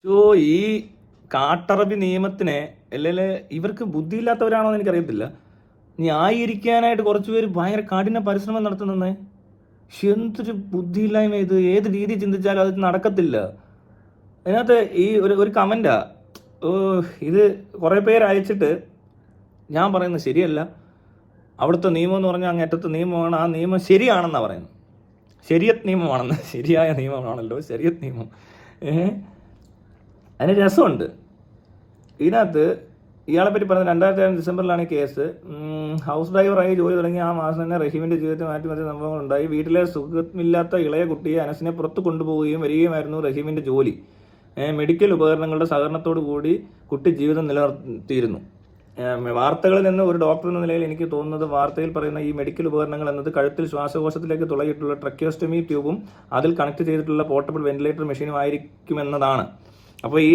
So ഈ കാട്ടറബി നിയമത്തിനെ അല്ലെങ്കിൽ ഇവർക്ക് ബുദ്ധിയില്ലാത്തവരാണോ എന്ന് എനിക്കറിയത്തില്ല, ന്യായീകരിക്കാനായിട്ട് കുറച്ച് പേര് ഭയങ്കര കഠിന പരിശ്രമം നടത്തുന്നേ. എന്തൊരു ബുദ്ധിയില്ലായ്മ ഇത്! ഏത് രീതി ചിന്തിച്ചാലും അത് നടക്കത്തില്ല. അതിനകത്ത് ഈ ഒരു കമൻറ്റാ, ഓ ഇത് കുറേ പേര് അയച്ചിട്ട് ഞാൻ പറയുന്നത് ശരിയല്ല, അവിടുത്തെ നിയമം എന്ന് പറഞ്ഞാൽ അങ്ങേറ്റത്തെ നിയമമാണ്, ആ നിയമം ശരിയാണെന്നാണ് പറയുന്നത്. ശരിയത്ത് നിയമമാണെന്ന്, ശരിയായ നിയമമാണല്ലോ ശരിയത്ത് നിയമം. അതിന് രസമുണ്ട്. ഇതിനകത്ത് ഇയാളെ പറ്റി പറഞ്ഞത് 2007 ഡിസംബറിലാണ് ഈ കേസ്. ഹൗസ് ഡ്രൈവറായി ജോലി തുടങ്ങിയ ആ മാസം തന്നെ റഹീമിന്റെ ജീവിതത്തിൽ മാറ്റി സംഭവങ്ങളുണ്ടായി. വീട്ടിലെ സുഖമില്ലാത്ത ഇളയ കുട്ടിയെ അനസിനെ പുറത്ത് കൊണ്ടുപോവുകയും വരികയുമായിരുന്നു റഹീമിന്റെ ജോലി. മെഡിക്കൽ ഉപകരണങ്ങളുടെ സഹകരണത്തോടു കൂടി കുട്ടി ജീവിതം നിലനിർത്തിയിരുന്നു. വാർത്തകളിൽ നിന്ന് ഒരു ഡോക്ടർ എന്ന നിലയിൽ എനിക്ക് തോന്നുന്നത്, വാർത്തയിൽ പറയുന്ന ഈ മെഡിക്കൽ ഉപകരണങ്ങൾ എന്നത് കഴുത്തിൽ ശ്വാസകോശത്തിലേക്ക് തുളയിട്ടുള്ള ട്രക്കിയോസ്റ്റമി ട്യൂബും അതിൽ കണക്ട് ചെയ്തിട്ടുള്ള പോർട്ടബിൾ വെന്റിലേറ്റർ മെഷീനും ആയിരിക്കുമെന്നതാണ്. അപ്പോൾ ഈ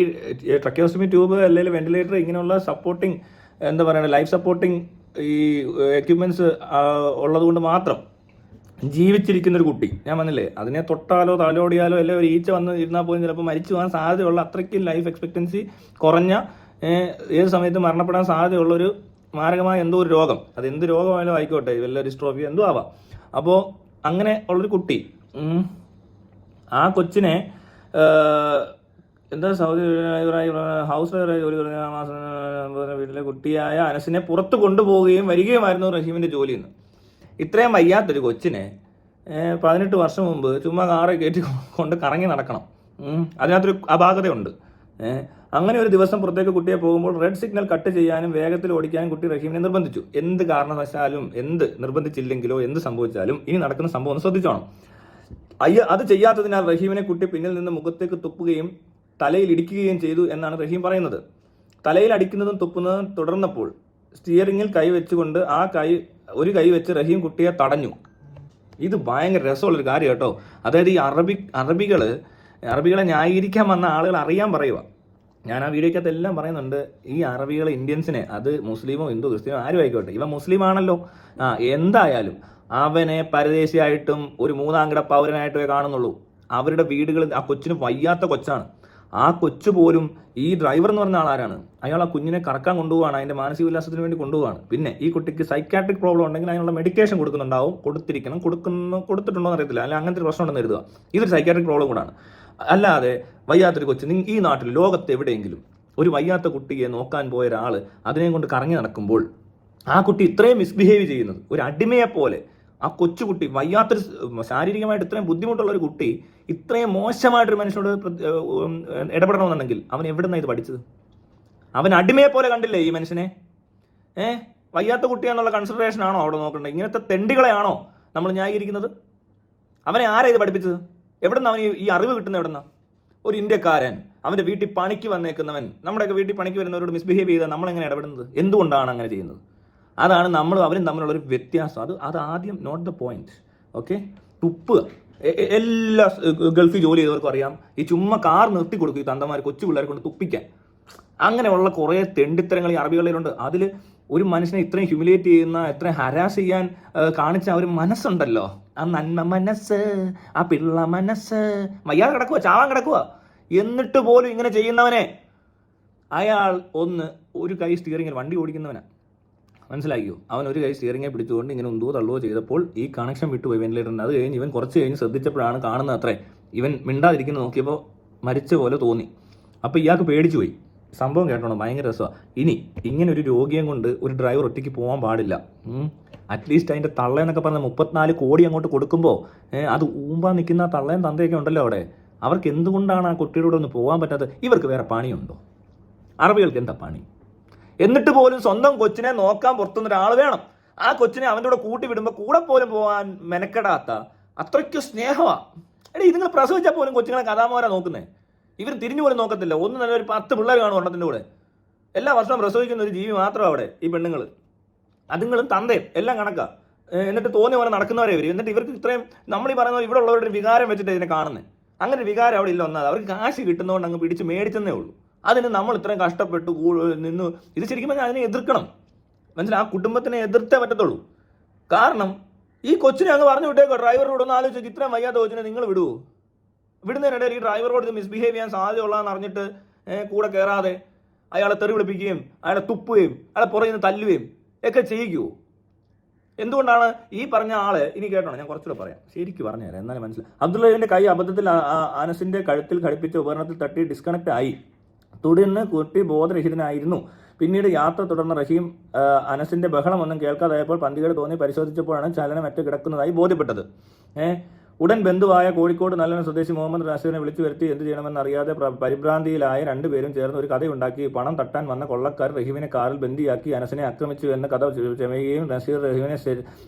ട്രക്കിയോസ്റ്റമി ട്യൂബ് അല്ലെങ്കിൽ വെന്റിലേറ്റർ ഇങ്ങനെയുള്ള സപ്പോർട്ടിങ്, എന്താ പറയുക, ലൈഫ് സപ്പോർട്ടിങ് ഈ എക്യുപ്മെന്റ്സ് ഉള്ളതുകൊണ്ട് മാത്രം ജീവിച്ചിരിക്കുന്നൊരു കുട്ടി, ഞാൻ വന്നില്ലേ, അതിനെ തൊട്ടാലോ തലോടിയാലോ അല്ലെങ്കിൽ ഒരു ഈച്ച വന്ന് ഇരുന്നാൽ പോലും ചിലപ്പോൾ മരിച്ചു പോകാൻ സാധ്യതയുള്ള അത്രയ്ക്കും ലൈഫ് എക്സ്പെക്റ്റൻസി കുറഞ്ഞ, ഏത് സമയത്ത് മരണപ്പെടാൻ സാധ്യതയുള്ളൊരു മാരകമായ എന്തോ ഒരു രോഗം, അത് എന്ത് രോഗമായാലും ആയിക്കോട്ടെ, വല്ല ഡിസ്ട്രോഫി എന്തോ ആവാം. അപ്പോൾ അങ്ങനെ ഉള്ളൊരു കുട്ടി, ആ കൊച്ചിനെ എന്താ സൗദി ഹൗസ് ഡ്രൈവറായി ജോലി തുടങ്ങിയ ആ മാസം വീട്ടിലെ കുട്ടിയായ അനസിനെ പുറത്ത് കൊണ്ടുപോവുകയും വരികയുമായിരുന്നു റഹീമിന്റെ ജോലിയിൽ നിന്ന്. ഇത്രയും വയ്യാത്തൊരു കൊച്ചിനെ 18 വർഷം മുമ്പ് ചുമ്മാ കാറെ കയറ്റി കൊണ്ട് കറങ്ങി നടക്കണം. അതിനകത്തൊരു അപാകതയുണ്ട്. അങ്ങനെ ഒരു ദിവസം പുറത്തേക്ക് കുട്ടിയെ പോകുമ്പോൾ റെഡ് സിഗ്നൽ കട്ട് ചെയ്യാനും വേഗത്തിൽ ഓടിക്കാനും കുട്ടി റഹീമിനെ നിർബന്ധിച്ചു. എന്ത് കാരണവശാലും, എന്ത് നിർബന്ധിച്ചില്ലെങ്കിലോ എന്ത് സംഭവിച്ചാലും ഇനി നടക്കുന്ന സംഭവം ഒന്ന് ശ്രദ്ധിച്ചോണം. അത് ചെയ്യാത്തതിനാൽ റഹീമിനെ കുട്ടി പിന്നിൽ നിന്ന് മുഖത്തേക്ക് തുപ്പുകയും തലയിൽ ഇടിക്കുകയും ചെയ്തു എന്നാണ് റഹീം പറയുന്നത്. തലയിൽ അടിക്കുന്നതും തുപ്പുന്നതും തുടർന്നപ്പോൾ സ്റ്റിയറിംഗിൽ കൈ വെച്ചുകൊണ്ട് ഒരു കൈ വെച്ച് റഹീം കുട്ടിയെ തടഞ്ഞു. ഇത് ഭയങ്കര രസമുള്ളൊരു കാര്യം കേട്ടോ. അതായത് ഈ അറബികളെ ന്യായീകരിക്കാൻ വന്ന ആളുകൾ അറിയാൻ പറയുക. ഞാൻ ആ വീഡിയോക്കകത്ത് എല്ലാം പറയുന്നുണ്ട്. ഈ അറബികളെ, ഇന്ത്യൻസിനെ, അത് മുസ്ലിമോ ഹിന്ദു ക്രിസ്ത്യനോ ആരും ആയിക്കോട്ടെ, ഇവ മുസ്ലിം ആണല്ലോ, എന്തായാലും അവനെ പരദേശിയായിട്ടും ഒരു മൂന്നാംകിട പൗരനായിട്ടേ കാണുന്നുള്ളൂ. അവരുടെ വീടുകളിൽ ആ കൊച്ചിന് വയ്യാത്ത കൊച്ചാണ്. ആ കൊച്ചു പോലും, ഈ ഡ്രൈവർ എന്ന് പറഞ്ഞ ആളാരാണ്, അയാൾ ആ കുഞ്ഞിനെ കറക്കാൻ കൊണ്ടുപോവാണ്, അതിന്റെ മാനസിക ഉല്ലാസത്തിന് വേണ്ടി കൊണ്ടുപോവാണ്. പിന്നെ ഈ കുട്ടിക്ക് സൈക്കാട്രിക് പ്രോബ്ലം ഉണ്ടെങ്കിൽ അതിനുള്ള മെഡിക്കേഷൻ കൊടുക്കുന്നുണ്ടാവും, കൊടുത്തിട്ടുണ്ടോ എന്ന് അറിയത്തില്ല, അല്ലെങ്കിൽ അങ്ങനത്തെ ഒരു പ്രശ്നം ഉണ്ടെന്ന് കരുതുക. ഇതൊരു സൈക്കാട്രിക് പ്രോബ്ലം കൂടാണ്. അല്ലാതെ വയ്യാത്തൊരു കൊച്ച്, ഈ നാട്ടിൽ ലോകത്ത് എവിടെയെങ്കിലും ഒരു വയ്യാത്ത കുട്ടിയെ നോക്കാൻ പോയ ഒരാൾ അതിനെ കൊണ്ട് കറങ്ങി നടക്കുമ്പോൾ ആ കുട്ടി ഇത്രയും മിസ്ബിഹേവ് ചെയ്യുന്നത്, ഒരു അടിമയെ പോലെ ആ കൊച്ചുകുട്ടി, വയ്യാത്തൊരു, ശാരീരികമായിട്ട് ഇത്രയും ബുദ്ധിമുട്ടുള്ള ഒരു കുട്ടി ഇത്രയും മോശമായിട്ടൊരു മനുഷ്യനോട് ഇടപെടണമെന്നുണ്ടെങ്കിൽ അവൻ എവിടെ നിന്നാണ് ഇത് പഠിച്ചത്? അവൻ അടിമയെ പോലെ കണ്ടില്ലേ ഈ മനുഷ്യനെ? വയ്യാത്ത കുട്ടിയാന്നുള്ള കൺസിഡറേഷൻ ആണോ അവിടെ നോക്കേണ്ടത്? ഇങ്ങനത്തെ തെണ്ടികളെയാണോ നമ്മൾ ന്യായീകരിക്കുന്നത്? അവനെ ആരാ ഇത് പഠിപ്പിച്ചത്? എവിടെ നിന്ന് അവന് ഈ അറിവ് കിട്ടുന്നത്? എവിടെ നിന്നാണ്? ഒരു ഇന്ത്യക്കാരൻ, അവൻ്റെ വീട്ടിൽ പണിക്ക് വന്നേക്കുന്നവൻ, നമ്മുടെയൊക്കെ വീട്ടിൽ പണിക്ക് വരുന്നവരോട് മിസ്ബിഹേവ് ചെയ്താൽ നമ്മളെങ്ങനെ ഇടപെടുന്നത്? എന്തുകൊണ്ടാണ് അങ്ങനെ ചെയ്യുന്നത്? അതാണ് നമ്മളും അവരും തമ്മിലുള്ളൊരു വ്യത്യാസം. അത് ആദ്യം നോട്ട് ദ പോയിന്റ്. ഓക്കെ, തുപ്പുക എല്ലാ ഗൾഫിൽ ജോലി ചെയ്തവർക്കും അറിയാം. ഈ ചുമ്മാ കാർ നിർത്തി കൊടുക്കും ഈ തന്തമാർ കൊച്ചു പിള്ളേരെ കൊണ്ട് തുപ്പിക്കാൻ. അങ്ങനെയുള്ള കുറേ തെണ്ടിത്തരങ്ങൾ ഈ അറബികളിലുണ്ട്. അതിൽ ഒരു മനുഷ്യനെ ഇത്രയും ഹ്യൂമിലേറ്റ് ചെയ്യുന്ന, ഇത്രയും ഹരാസ് ചെയ്യാൻ കാണിച്ച ഒരു മനസ്സുണ്ടല്ലോ, ആ നന്മ മനസ്സ്, ആ പിള്ള മനസ്സ്, വയ്യാതെ കിടക്കുക, ചാവാൻ കിടക്കുക, എന്നിട്ട് പോലും ഇങ്ങനെ ചെയ്യുന്നവനെ, അയാൾ ഒരു കൈ സ്റ്റിയറിംഗിൽ വണ്ടി ഓടിക്കുന്നവനാണ്, മനസ്സിലാക്കിയോ? അവൻ ഒരു കൈ സ്റ്റിയറിംഗെ പിടിച്ചുകൊണ്ട് ഇങ്ങനെ ഉന്തോ തള്ളുകയോ ചെയ്തപ്പോൾ ഈ കണക്ഷൻ വിട്ടുപോയി വെന്റിലേറ്ററിന്. അത് കഴിഞ്ഞ് ഇവൻ കുറച്ച് കഴിഞ്ഞ് ശ്രദ്ധിച്ചപ്പോഴാണ് കാണുന്നത് അത്രേ, ഇവൻ മിണ്ടാതിരിക്കുന്ന നോക്കിയപ്പോൾ മരിച്ച പോലെ തോന്നി. അപ്പോൾ ഇയാൾക്ക് പേടിച്ചു പോയി. സംഭവം കേട്ടോണം, ഭയങ്കര രസമാണ്. ഇനി ഇങ്ങനെ ഒരു രോഗിയെ കൊണ്ട് ഒരു ഡ്രൈവർ ഒറ്റയ്ക്ക് പോകാൻ പാടില്ല. അറ്റ്ലീസ്റ്റ് അതിൻ്റെ തള്ളയെന്നൊക്കെ പറഞ്ഞാൽ 34 കോടി അങ്ങോട്ട് കൊടുക്കുമ്പോൾ അത് ഊമ്പാൻ നിൽക്കുന്ന തള്ളയും തന്തയൊക്കെ ഉണ്ടല്ലോ അവിടെ, അവർക്ക് എന്തുകൊണ്ടാണ് ആ കുട്ടിയുടെ ഒന്ന് പോകാൻ പറ്റാത്തത്? ഇവർക്ക് വേറെ പണിയുണ്ടോ? അറബികൾക്ക് എന്താ പണി? എന്നിട്ട് പോലും സ്വന്തം കൊച്ചിനെ നോക്കാൻ പുറത്തുനിന്ന് ഒരാൾ വേണം. ആ കൊച്ചിനെ അവൻ്റെ കൂടെ കൂട്ടി വിടുമ്പോൾ കൂടെ പോലും പോകാൻ മെനക്കെടാത്ത അത്രയ്ക്ക് സ്നേഹമാണ്. ഇതുങ്ങൾ പ്രസവിച്ചാൽ പോലും കൊച്ചുങ്ങളെ കഥാമോരാ നോക്കുന്നത്. ഇവർ തിരിഞ്ഞു പോലും നോക്കത്തില്ല. നല്ല ഒരു 10 പിള്ളേർ കാണും ഒരെണ്ണത്തിൻ്റെ കൂടെ. എല്ലാ വർഷവും പ്രസവിക്കുന്ന ഒരു ജീവി മാത്രം അവിടെ ഈ പെണ്ണുങ്ങൾ. അതുങ്ങളും തന്തയും എല്ലാം കണക്കാ. എന്നിട്ട് തോന്നിയ പോലെ നടക്കുന്നവരെ ഇവർ. എന്നിട്ട് ഇവർക്ക് ഇത്രയും, നമ്മൾ ഈ പറയുന്നത് ഇവിടെ ഉള്ളവരുടെ വികാരം വെച്ചിട്ട് ഇതിനെ കാണുന്നത്. അങ്ങനെ ഒരു വികാരം അവിടെ ഇല്ല. ഒന്നാമത് അവർക്ക് കാശ് കിട്ടുന്നതുകൊണ്ട് അങ്ങ് പിടിച്ച് മേടിച്ചെന്നേ ഉള്ളൂ. അതിന് നമ്മൾ ഇത്രയും കഷ്ടപ്പെട്ടു നിന്ന് ഇത് ശരിക്കും പറഞ്ഞാൽ അതിനെ എതിർക്കണം. മനസ്സിലായി? ആ കുടുംബത്തിനെ എതിർത്തേ പറ്റത്തുള്ളൂ. കാരണം ഈ കൊച്ചിനെ അങ്ങ് പറഞ്ഞു വിട്ടേക്കോ, ഡ്രൈവറോട് ഒന്ന് ആലോചിച്ചു, ഇത്രയും വയ്യാത്ത കൊച്ചിനെ നിങ്ങൾ വിടുവോ? വിടുന്നതിനിടയിൽ ഈ ഡ്രൈവറോട് ഇത് മിസ്ബിഹേവ് ചെയ്യാൻ സാധ്യതയുള്ളതെന്ന് അറിഞ്ഞിട്ട് കൂടെ കയറാതെ അയാളെ തെറി വിളിപ്പിക്കുകയും അയാളെ തുപ്പുകയും അയാളെ പുറകിൽ നിന്ന് തല്ലുകയും ഒക്കെ ചെയ്യിക്കുമോ? എന്തുകൊണ്ടാണ് ഈ പറഞ്ഞ ആള്, ഇനി കേട്ടോണം, ഞാൻ കുറച്ചുകൂടെ പറയാം, ശരിക്കും പറഞ്ഞുതരാം എന്നാലും മനസ്സിലായി. അബ്ദുള്ളയുടെ കൈ അബദ്ധത്തിൽ അനസിന്റെ കഴുത്തിൽ ഘടിപ്പിച്ച ഉപകരണത്തിൽ തട്ടി ഡിസ്കണക്ട് ആയി. തുടർന്ന് കുട്ടി ബോധരഹിതനായിരുന്നു. പിന്നീട് യാത്ര തുടർന്ന റഹീം അനസിന്റെ ബഹളമൊന്നും കേൾക്കാതായപ്പോൾ പന്തികേട് തോന്നി പരിശോധിച്ചപ്പോഴാണ് ചലനമറ്റ് കിടക്കുന്നതായി ബോധ്യപ്പെട്ടത്. ഉടൻ ബന്ധുവായ കോഴിക്കോട് നല്ലന സ്വദേശി മുഹമ്മദ് റാഷിദിനെ വിളിച്ചു വരുത്തി എന്ത് ചെയ്യണമെന്ന് അറിയാതെ പരിഭ്രാന്തിയിലായ രണ്ടുപേരും ചേർന്ന് ഒരു കഥയുണ്ടാക്കി. പണം തട്ടാൻ വന്ന കൊള്ളക്കാർ റഹീമിനെ കാറിൽ ബന്ദിയാക്കി അനസിനെ ആക്രമിച്ചു എന്ന കഥ ചമയുകയും നസീർ റഹീമിനെ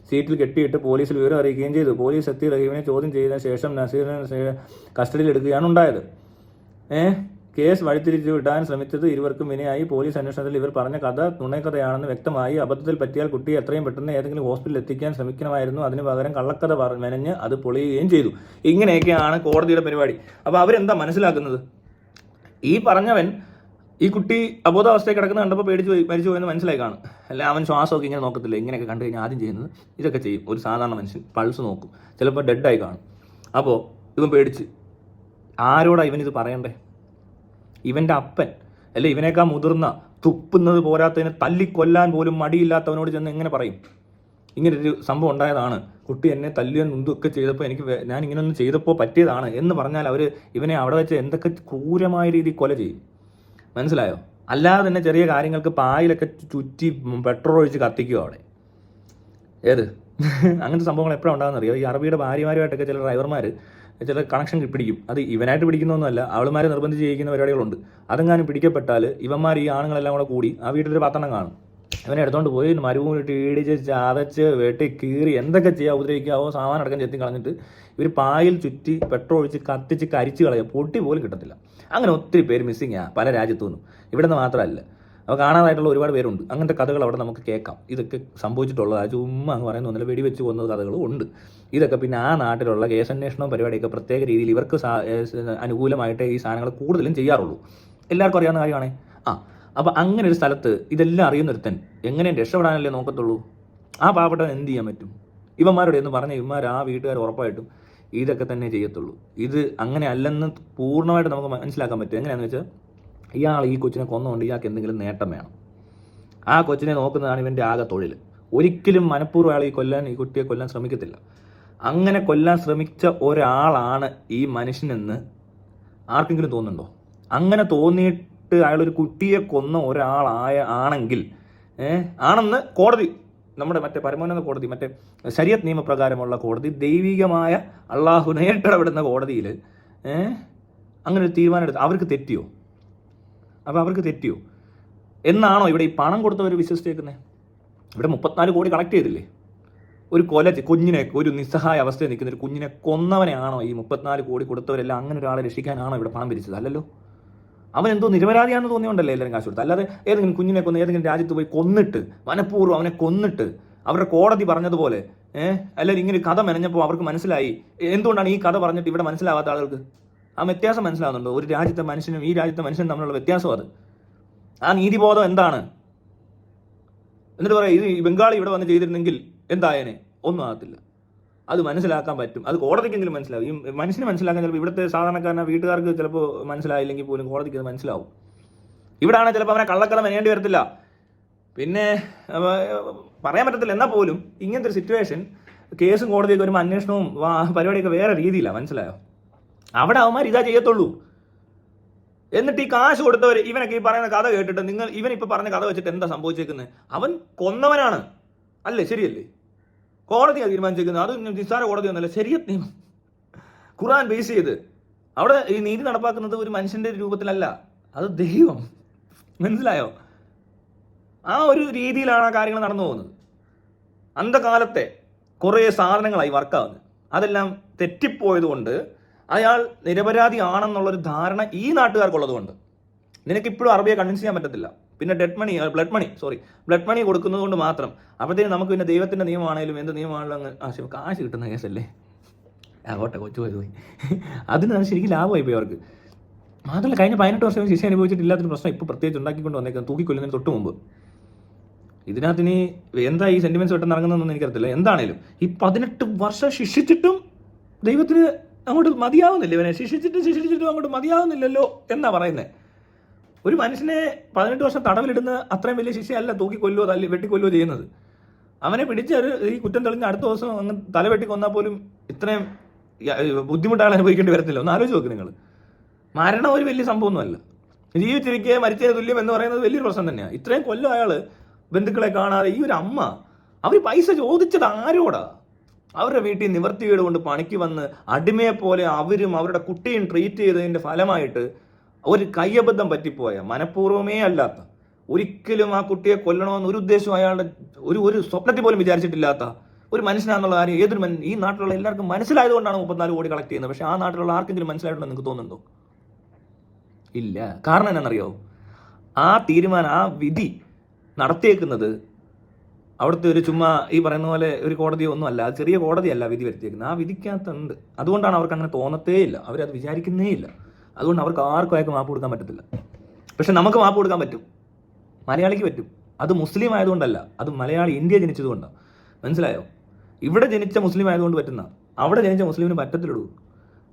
സീറ്റിൽ കെട്ടിയിട്ട് പോലീസിൽ വിവരം അറിയിക്കുകയും ചെയ്തു. പോലീസ് എത്തി റഹീമിനെ ചോദ്യം ചെയ്തതിനു ശേഷം നസീറിനെ കസ്റ്റഡിയിലെടുക്കുകയാണ് ഉണ്ടായത്. കേസ് വഴിതിരിച്ചു വിടാൻ ശ്രമിച്ചത് ഇരുവർക്കും വിനയായി. പോലീസ് അന്വേഷണത്തിൽ ഇവർ പറഞ്ഞ കഥ നുണക്കഥയാണെന്ന് വ്യക്തമായി. അബദ്ധത്തിൽ പറ്റിയാൽ കുട്ടിയെ എത്രയും പെട്ടെന്ന് ഏതെങ്കിലും ഹോസ്പിറ്റലിൽ എത്തിക്കാൻ ശ്രമിക്കണമായിരുന്നു. അതിന് പകരം കള്ളക്കഥ മെനഞ്ഞ് അത് പൊളിയുകയും ചെയ്തു. ഇങ്ങനെയൊക്കെയാണ് കോടതിയുടെ പരിപാടി. അപ്പോൾ അവരെന്താ മനസ്സിലാക്കുന്നത്? ഈ പറഞ്ഞവൻ ഈ കുട്ടി അബോധാവസ്ഥയിൽ കിടക്കുന്ന കണ്ടപ്പോൾ മരിച്ചു പോയെന്ന് മനസ്സിലായി കാണും. അല്ല, അവൻ ശ്വാസമൊക്കെ ഇങ്ങനെ നോക്കത്തില്ല. ഇങ്ങനെയൊക്കെ കണ്ടു കഴിഞ്ഞാൽ ആദ്യം ചെയ്യുന്നത് ഇതൊക്കെ ചെയ്യും. ഒരു സാധാരണ മനുഷ്യൻ പൾസ് നോക്കും, ചിലപ്പോൾ ഡെഡായി കാണും. അപ്പോൾ ഇവൻ പേടിച്ച് ആരോടാ ഇവനിത് പറയണ്ടേ? ഇവൻ്റെ അപ്പൻ അല്ലെ ഇവനേക്കാൾ മുതിർന്ന തുപ്പുന്നത് പോരാത്തതിന് തല്ലിക്കൊല്ലാൻ പോലും മടിയില്ലാത്തവനോട് ചെന്ന് എങ്ങനെ പറയും ഇങ്ങനൊരു സംഭവം ഉണ്ടായതാണ്, കുട്ടി എന്നെ തല്ലുകയും മുന്തൊക്കെ ചെയ്തപ്പോൾ ഞാൻ ഇങ്ങനെയൊന്നും ചെയ്തപ്പോൾ പറ്റിയതാണ് എന്ന് പറഞ്ഞാൽ അവർ ഇവനെ അവിടെ വെച്ച് എന്തൊക്കെ ക്രൂരമായ രീതിയിൽ കൊല ചെയ്യും. മനസ്സിലായോ? അല്ലാതെ തന്നെ ചെറിയ കാര്യങ്ങൾക്ക് പായിലൊക്കെ ചുറ്റി പെട്രോൾ ഒഴിച്ച് കത്തിക്കുക അവിടെ. അങ്ങനത്തെ സംഭവങ്ങൾ എപ്പോഴാണ് ഉണ്ടാകുന്ന അറിയോ? ഈ അറബിയുടെ ഭാര്യമാരുമായിട്ടൊക്കെ ചില ഡ്രൈവർമാർ ചില കണക്ഷൻ പിടിക്കും. അത് ഇവനായിട്ട് പിടിക്കുന്നൊന്നുമല്ല, അവളുമാരെ നിർബന്ധിച്ച് ചെയ്യിക്കുന്ന പരിപാടികളുണ്ട്. അതെങ്ങാനും പിടിക്കപ്പെട്ടാൽ ഇവന്മാർ ഈ ആണുങ്ങളെല്ലാം കൂടെ കൂടി ആ വീട്ടിലൊരു 10 കാണും. ഇവനെ എടുത്തോണ്ട് പോയി മരുഭൂമിയിട്ട് ഇടിച്ച് ചതച്ച് വെട്ടി കീറി എന്തൊക്കെ ചെയ്യുക, ഉപദ്രവിക്കാവോ സാമാനം അടക്കം ചെത്തി കളഞ്ഞിട്ട് ഇവർ പായിൽ ചുറ്റി പെട്രോൾ ഒഴിച്ച് കത്തിച്ച് കരിച്ച് കളയുക. പൊട്ടി പോലും കിട്ടത്തില്ല. അങ്ങനെ ഒത്തിരി പേര് മിസ്സിങ്ങാ പല രാജ്യത്തുനിന്നും. ഇവിടെ നിന്ന് മാത്രമല്ല, അപ്പോൾ കാണാതായിട്ടുള്ള ഒരുപാട് പേരുണ്ട്. അങ്ങനത്തെ കഥകൾ അവിടെ നമുക്ക് കേൾക്കാം. ഇതൊക്കെ സംഭവിച്ചിട്ടുള്ളത് ചുമ്മാ അങ്ങ് പറയുന്നൊന്നുമില്ല, വെടിവെച്ച് കൊന്നത് കഥകളും ഉണ്ട്. ഇതൊക്കെ പിന്നെ ആ നാട്ടിലുള്ള കേസന്വേഷണവും പരിപാടിയൊക്കെ പ്രത്യേക രീതിയിൽ ഇവർക്ക് അനുകൂലമായിട്ട് ഈ സാധനങ്ങൾ കൂടുതലും ചെയ്യാറുള്ളൂ. എല്ലാവർക്കും അറിയാവുന്ന കാര്യമാണ്. അപ്പോൾ അങ്ങനെ ഒരു സ്ഥലത്ത് ഇതെല്ലാം അറിയുന്നൊരുത്തൻ എങ്ങനെ രക്ഷപ്പെടാനല്ലേ നോക്കത്തുള്ളൂ? ആ പാവപ്പെട്ടവൻ എന്ത് ചെയ്യാൻ പറ്റും? ഇവന്മാരോട് എന്ന് പറഞ്ഞ ഇവന്മാർ ആ വീട്ടുകാർ ഉറപ്പായിട്ടും ഇതൊക്കെ തന്നെ ചെയ്യത്തുള്ളൂ. ഇത് അങ്ങനെ അല്ലെന്ന് പൂർണ്ണമായിട്ട് നമുക്ക് മനസ്സിലാക്കാൻ പറ്റും. എങ്ങനെയാണെന്ന് വെച്ചാൽ ഇയാൾ ഈ കൊച്ചിനെ കൊന്നുകൊണ്ട് ഇയാൾക്ക് എന്തെങ്കിലും നേട്ടം വേണം. ആ കൊച്ചിനെ നോക്കുന്നതാണ് ഇവൻ്റെ ആകെ തൊഴിൽ. ഒരിക്കലും മനഃപൂർവ്വം അയാൾ ഈ കുട്ടിയെ കൊല്ലാൻ ശ്രമിക്കത്തില്ല. അങ്ങനെ കൊല്ലാൻ ശ്രമിച്ച ഒരാളാണ് ഈ മനുഷ്യനെന്ന് ആർക്കെങ്കിലും തോന്നുന്നുണ്ടോ? അങ്ങനെ തോന്നിയിട്ട് അയാളൊരു കുട്ടിയെ കൊന്ന ആണെങ്കിൽ ആണെന്ന് കോടതി, നമ്മുടെ മറ്റേ പരമോന്നത കോടതി, മറ്റേ ശരീഅത്ത് നിയമപ്രകാരമുള്ള കോടതി, ദൈവികമായ അള്ളാഹു നേരിട്ടിടപെടുന്ന കോടതിയിൽ അങ്ങനെ ഒരു തീരുമാനം എടുത്ത് അവർക്ക് തെറ്റിയോ? അപ്പോൾ അവർക്ക് തെറ്റിയോ എന്നാണോ ഇവിടെ ഈ പണം കൊടുത്തവർ വിശ്വസിച്ചേക്കുന്നത്? ഇവിടെ 34 കോടി കളക്ട് ചെയ്തില്ലേ? ഒരു കുഞ്ഞിനെ, ഒരു നിസ്സഹായ അവസ്ഥയിൽ നിൽക്കുന്ന ഒരു കുഞ്ഞിനെ കൊന്നവനെയാണോ ഈ 34 കോടി കൊടുത്തവരെല്ലാം അങ്ങനെ ഒരാളെ രക്ഷിക്കാനാണോ ഇവിടെ പണം പിരിച്ചത്? അല്ലല്ലോ. അവൻ എന്തോ നിരപരാധിയാണെന്ന് തോന്നിയോണ്ടല്ലേ എല്ലാവരും കാശ് കൊടുത്തത്. അല്ലാതെ ഏതെങ്കിലും കുഞ്ഞിനെ കൊന്ന് ഏതെങ്കിലും രാജ്യത്ത് പോയി കൊന്നിട്ട് മനഃപൂർവ്വം അവനെ കൊന്നിട്ട് അവരുടെ കോടതി പറഞ്ഞതുപോലെ എല്ലാവരും ഇങ്ങനെ കഥ മെനഞ്ഞപ്പോൾ അവർക്ക് മനസ്സിലായി. എന്തുകൊണ്ടാണ് ഈ കഥ പറഞ്ഞിട്ട് ഇവിടെ മനസ്സിലാവാത്ത ആളുകൾക്ക് ആ വ്യത്യാസം മനസ്സിലാവുന്നുണ്ടോ? ഒരു രാജ്യത്തെ മനുഷ്യനും ഈ രാജ്യത്തെ മനുഷ്യനും തമ്മിലുള്ള വ്യത്യാസം അത്. ആ നീതിബോധം എന്താണ്? എന്നിട്ട് പറയാം ഇത് ബംഗാളി ഇവിടെ വന്ന് ചെയ്തിരുന്നെങ്കിൽ എന്തായേനെ? ഒന്നും ആകത്തില്ല. അത് മനസ്സിലാക്കാൻ പറ്റും. അത് കോടതിക്കെങ്കിലും മനസ്സിലാവും. ഈ മനുഷ്യന് മനസ്സിലാക്കാൻ ചിലപ്പോൾ ഇവിടുത്തെ സാധാരണക്കാരന വീട്ടുകാർക്ക് ചിലപ്പോൾ മനസ്സിലായില്ലെങ്കിൽ പോലും കോടതിക്ക് അത് മനസ്സിലാവും. ഇവിടെയാണ് ചിലപ്പോൾ അവനെ കള്ളക്കഥ മെനയേണ്ടി വരത്തില്ല. പിന്നെ പറയാൻ പറ്റത്തില്ല. എന്നാൽ പോലും ഇങ്ങനത്തെ ഒരു സിറ്റുവേഷൻ കേസും കോടതിയൊക്കെ വരുമ്പോൾ അന്വേഷണവും പരിപാടിയൊക്കെ വേറെ രീതിയിലാണ്. മനസ്സിലായോ? അവിടെ അവന്മാർ ഇതാ ചെയ്യത്തുള്ളൂ. എന്നിട്ട് ഈ കാശ് കൊടുത്തവർ ഇവനൊക്കെ ഈ പറയുന്ന കഥ കേട്ടിട്ട് ഇവനിപ്പോൾ പറഞ്ഞ കഥ വെച്ചിട്ട് എന്താ സംഭവിച്ചേക്കുന്നത്? അവൻ കൊന്നവനാണ് അല്ലേ? ശരിയല്ലേ? കോടതിയാണ് തീരുമാനിച്ചേക്കുന്നത്. അത് നിസ്സാര കോടതി ഒന്നല്ല, ശരീഅത്ത് നിയമം ഖുർആൻ ബേസ് ചെയ്ത് അവിടെ ഈ നീതി നടപ്പാക്കുന്നത് ഒരു മനുഷ്യന്റെ രൂപത്തിലല്ല, അത് ദൈവം. മനസ്സിലായോ? ആ ഒരു രീതിയിലാണ് ആ കാര്യങ്ങൾ നടന്നു പോകുന്നത്. അന്ധകാലത്തെ കുറേ സാധനങ്ങളായി വർക്കാവുന്നത്. അതെല്ലാം തെറ്റിപ്പോയത് കൊണ്ട് അയാൾ നിരപരാധി ആണെന്നുള്ളൊരു ധാരണ ഈ നാട്ടുകാർക്കുള്ളത് കൊണ്ട് നിനക്കിപ്പോഴും അറബിയെ കൺവിൻസ് ചെയ്യാൻ പറ്റത്തില്ല. പിന്നെ ബ്ലഡ് മണി കൊടുക്കുന്നത് കൊണ്ട് മാത്രം അപ്പോഴത്തേക്കും നമുക്ക് പിന്നെ ദൈവത്തിൻ്റെ നിയമമാണെങ്കിലും എന്ത് നിയമമാണെങ്കിലും കാശ് കിട്ടുന്ന കേസല്ലേ? ആകോട്ടെ, കൊച്ചു പോയി അതിന് ശരിക്കും ലാഭമായി പോയി അവർക്ക്. മാത്രമല്ല കഴിഞ്ഞ 18 വർഷം ശിക്ഷ അനുഭവിച്ചിട്ടില്ലാത്തൊരു പ്രശ്നം ഇപ്പോൾ പ്രത്യേകിച്ച് ഉണ്ടാക്കിക്കൊണ്ട് വന്നേക്കുന്നത് തൂക്കിക്കൊല്ലുന്നതിന് തൊട്ട് മുമ്പ്. ഇതിനകത്തിന് എന്താ ഈ സെന്റിമെന്റ്സ് പെട്ടെന്ന് ഇറങ്ങുന്നതെന്ന് എനിക്കറിയത്തില്ല. എന്താണേലും ഈ 18 വർഷം ശിക്ഷിച്ചിട്ടും ദൈവത്തിന് അങ്ങോട്ട് മതിയാവുന്നില്ല, ഇവനെ ശിക്ഷിച്ചിട്ടും അങ്ങോട്ട് മതിയാവുന്നില്ലല്ലോ എന്നാ പറയുന്നത്. ഒരു മനുഷ്യനെ 18 വർഷം തടവിലിടുന്ന അത്രയും വലിയ ശിക്ഷയല്ല തൂക്കിക്കൊല്ലുവോ വെട്ടിക്കൊല്ലുവോ ചെയ്യുന്നത്. അവനെ പിടിച്ച് ഈ കുറ്റം തെളിഞ്ഞ അടുത്ത ദിവസം അങ്ങ് തലവെട്ടി കൊന്നാൽ പോലും ഇത്രയും ബുദ്ധിമുട്ടാണ് അനുഭവിക്കേണ്ടി വരത്തില്ല. ഒന്ന് ആലോചിച്ച് നോക്ക് നിങ്ങൾ. മരണം ഒരു വലിയ സംഭവമൊന്നുമല്ല. ജീവിച്ചിരിക്കുക മരിച്ചതിന് തുല്യം എന്ന് പറയുന്നത് വലിയൊരു പ്രശ്നം തന്നെയാണ്. ഇത്രയും കൊല്ലം അയാൾ ബന്ധുക്കളെ കാണാതെ, ഈ ഒരു അമ്മ അവർ പൈസ ചോദിച്ചത് ആരോടാ? അവരുടെ വീട്ടിൽ നിവർത്തികേട് കൊണ്ട് പണിക്ക് വന്ന് അടിമയെ പോലെ അവരും അവരുടെ കുട്ടിയും ട്രീറ്റ് ചെയ്തതിൻ്റെ ഫലമായിട്ട് ഒരു കയ്യബദ്ധം പറ്റിപ്പോയ, മനഃപൂർവ്വമേ അല്ലാത്ത, ഒരിക്കലും ആ കുട്ടിയെ കൊല്ലണമെന്ന് ഒരു ഉദ്ദേശം അയാളുടെ ഒരു സ്വപ്നത്തിൽ പോലും വിചാരിച്ചിട്ടില്ലാത്ത ഒരു മനുഷ്യനാണെന്നുള്ള കാര്യം ഈ നാട്ടിലുള്ള എല്ലാവർക്കും മനസ്സിലായതുകൊണ്ടാണ് 34 കോടി കളക്ട് ചെയ്യുന്നത്. പക്ഷേ ആ നാട്ടിലുള്ള ആർക്കെങ്കിലും മനസ്സിലായിട്ടുണ്ടോ നിങ്ങൾക്ക് തോന്നുന്നുണ്ടോ? ഇല്ല. കാരണം എന്നാണെന്നറിയോ? ആ തീരുമാനം, ആ വിധി നടത്തിയേക്കുന്നത് അവിടുത്തെ ഒരു ചുമ്മാ ഈ പറയുന്ന പോലെ ഒരു കോടതിയോ ഒന്നും അല്ല, അത് ചെറിയ കോടതിയല്ല വിധി വരുത്തിയേക്കുന്നത്. ആ വിധിക്കകത്തുണ്ട്. അതുകൊണ്ടാണ് അവർക്ക് അങ്ങനെ തോന്നത്തേ ഇല്ല, അവരത് വിചാരിക്കുന്നേ ഇല്ല. അതുകൊണ്ട് അവർക്ക് ആർക്കും അയാൾക്ക് മാപ്പ് കൊടുക്കാൻ പറ്റത്തില്ല. പക്ഷെ നമുക്ക് മാപ്പ് കൊടുക്കാൻ പറ്റും, മലയാളിക്ക് പറ്റും. അത് മുസ്ലിം ആയതുകൊണ്ടല്ല, അത് മലയാളി ഇന്ത്യ ജനിച്ചതുകൊണ്ടാണ്. മനസ്സിലായോ? ഇവിടെ ജനിച്ച മുസ്ലിം ആയതുകൊണ്ട് പറ്റുന്ന, അവിടെ ജനിച്ച മുസ്ലിമിന് പറ്റത്തില്ലൂ.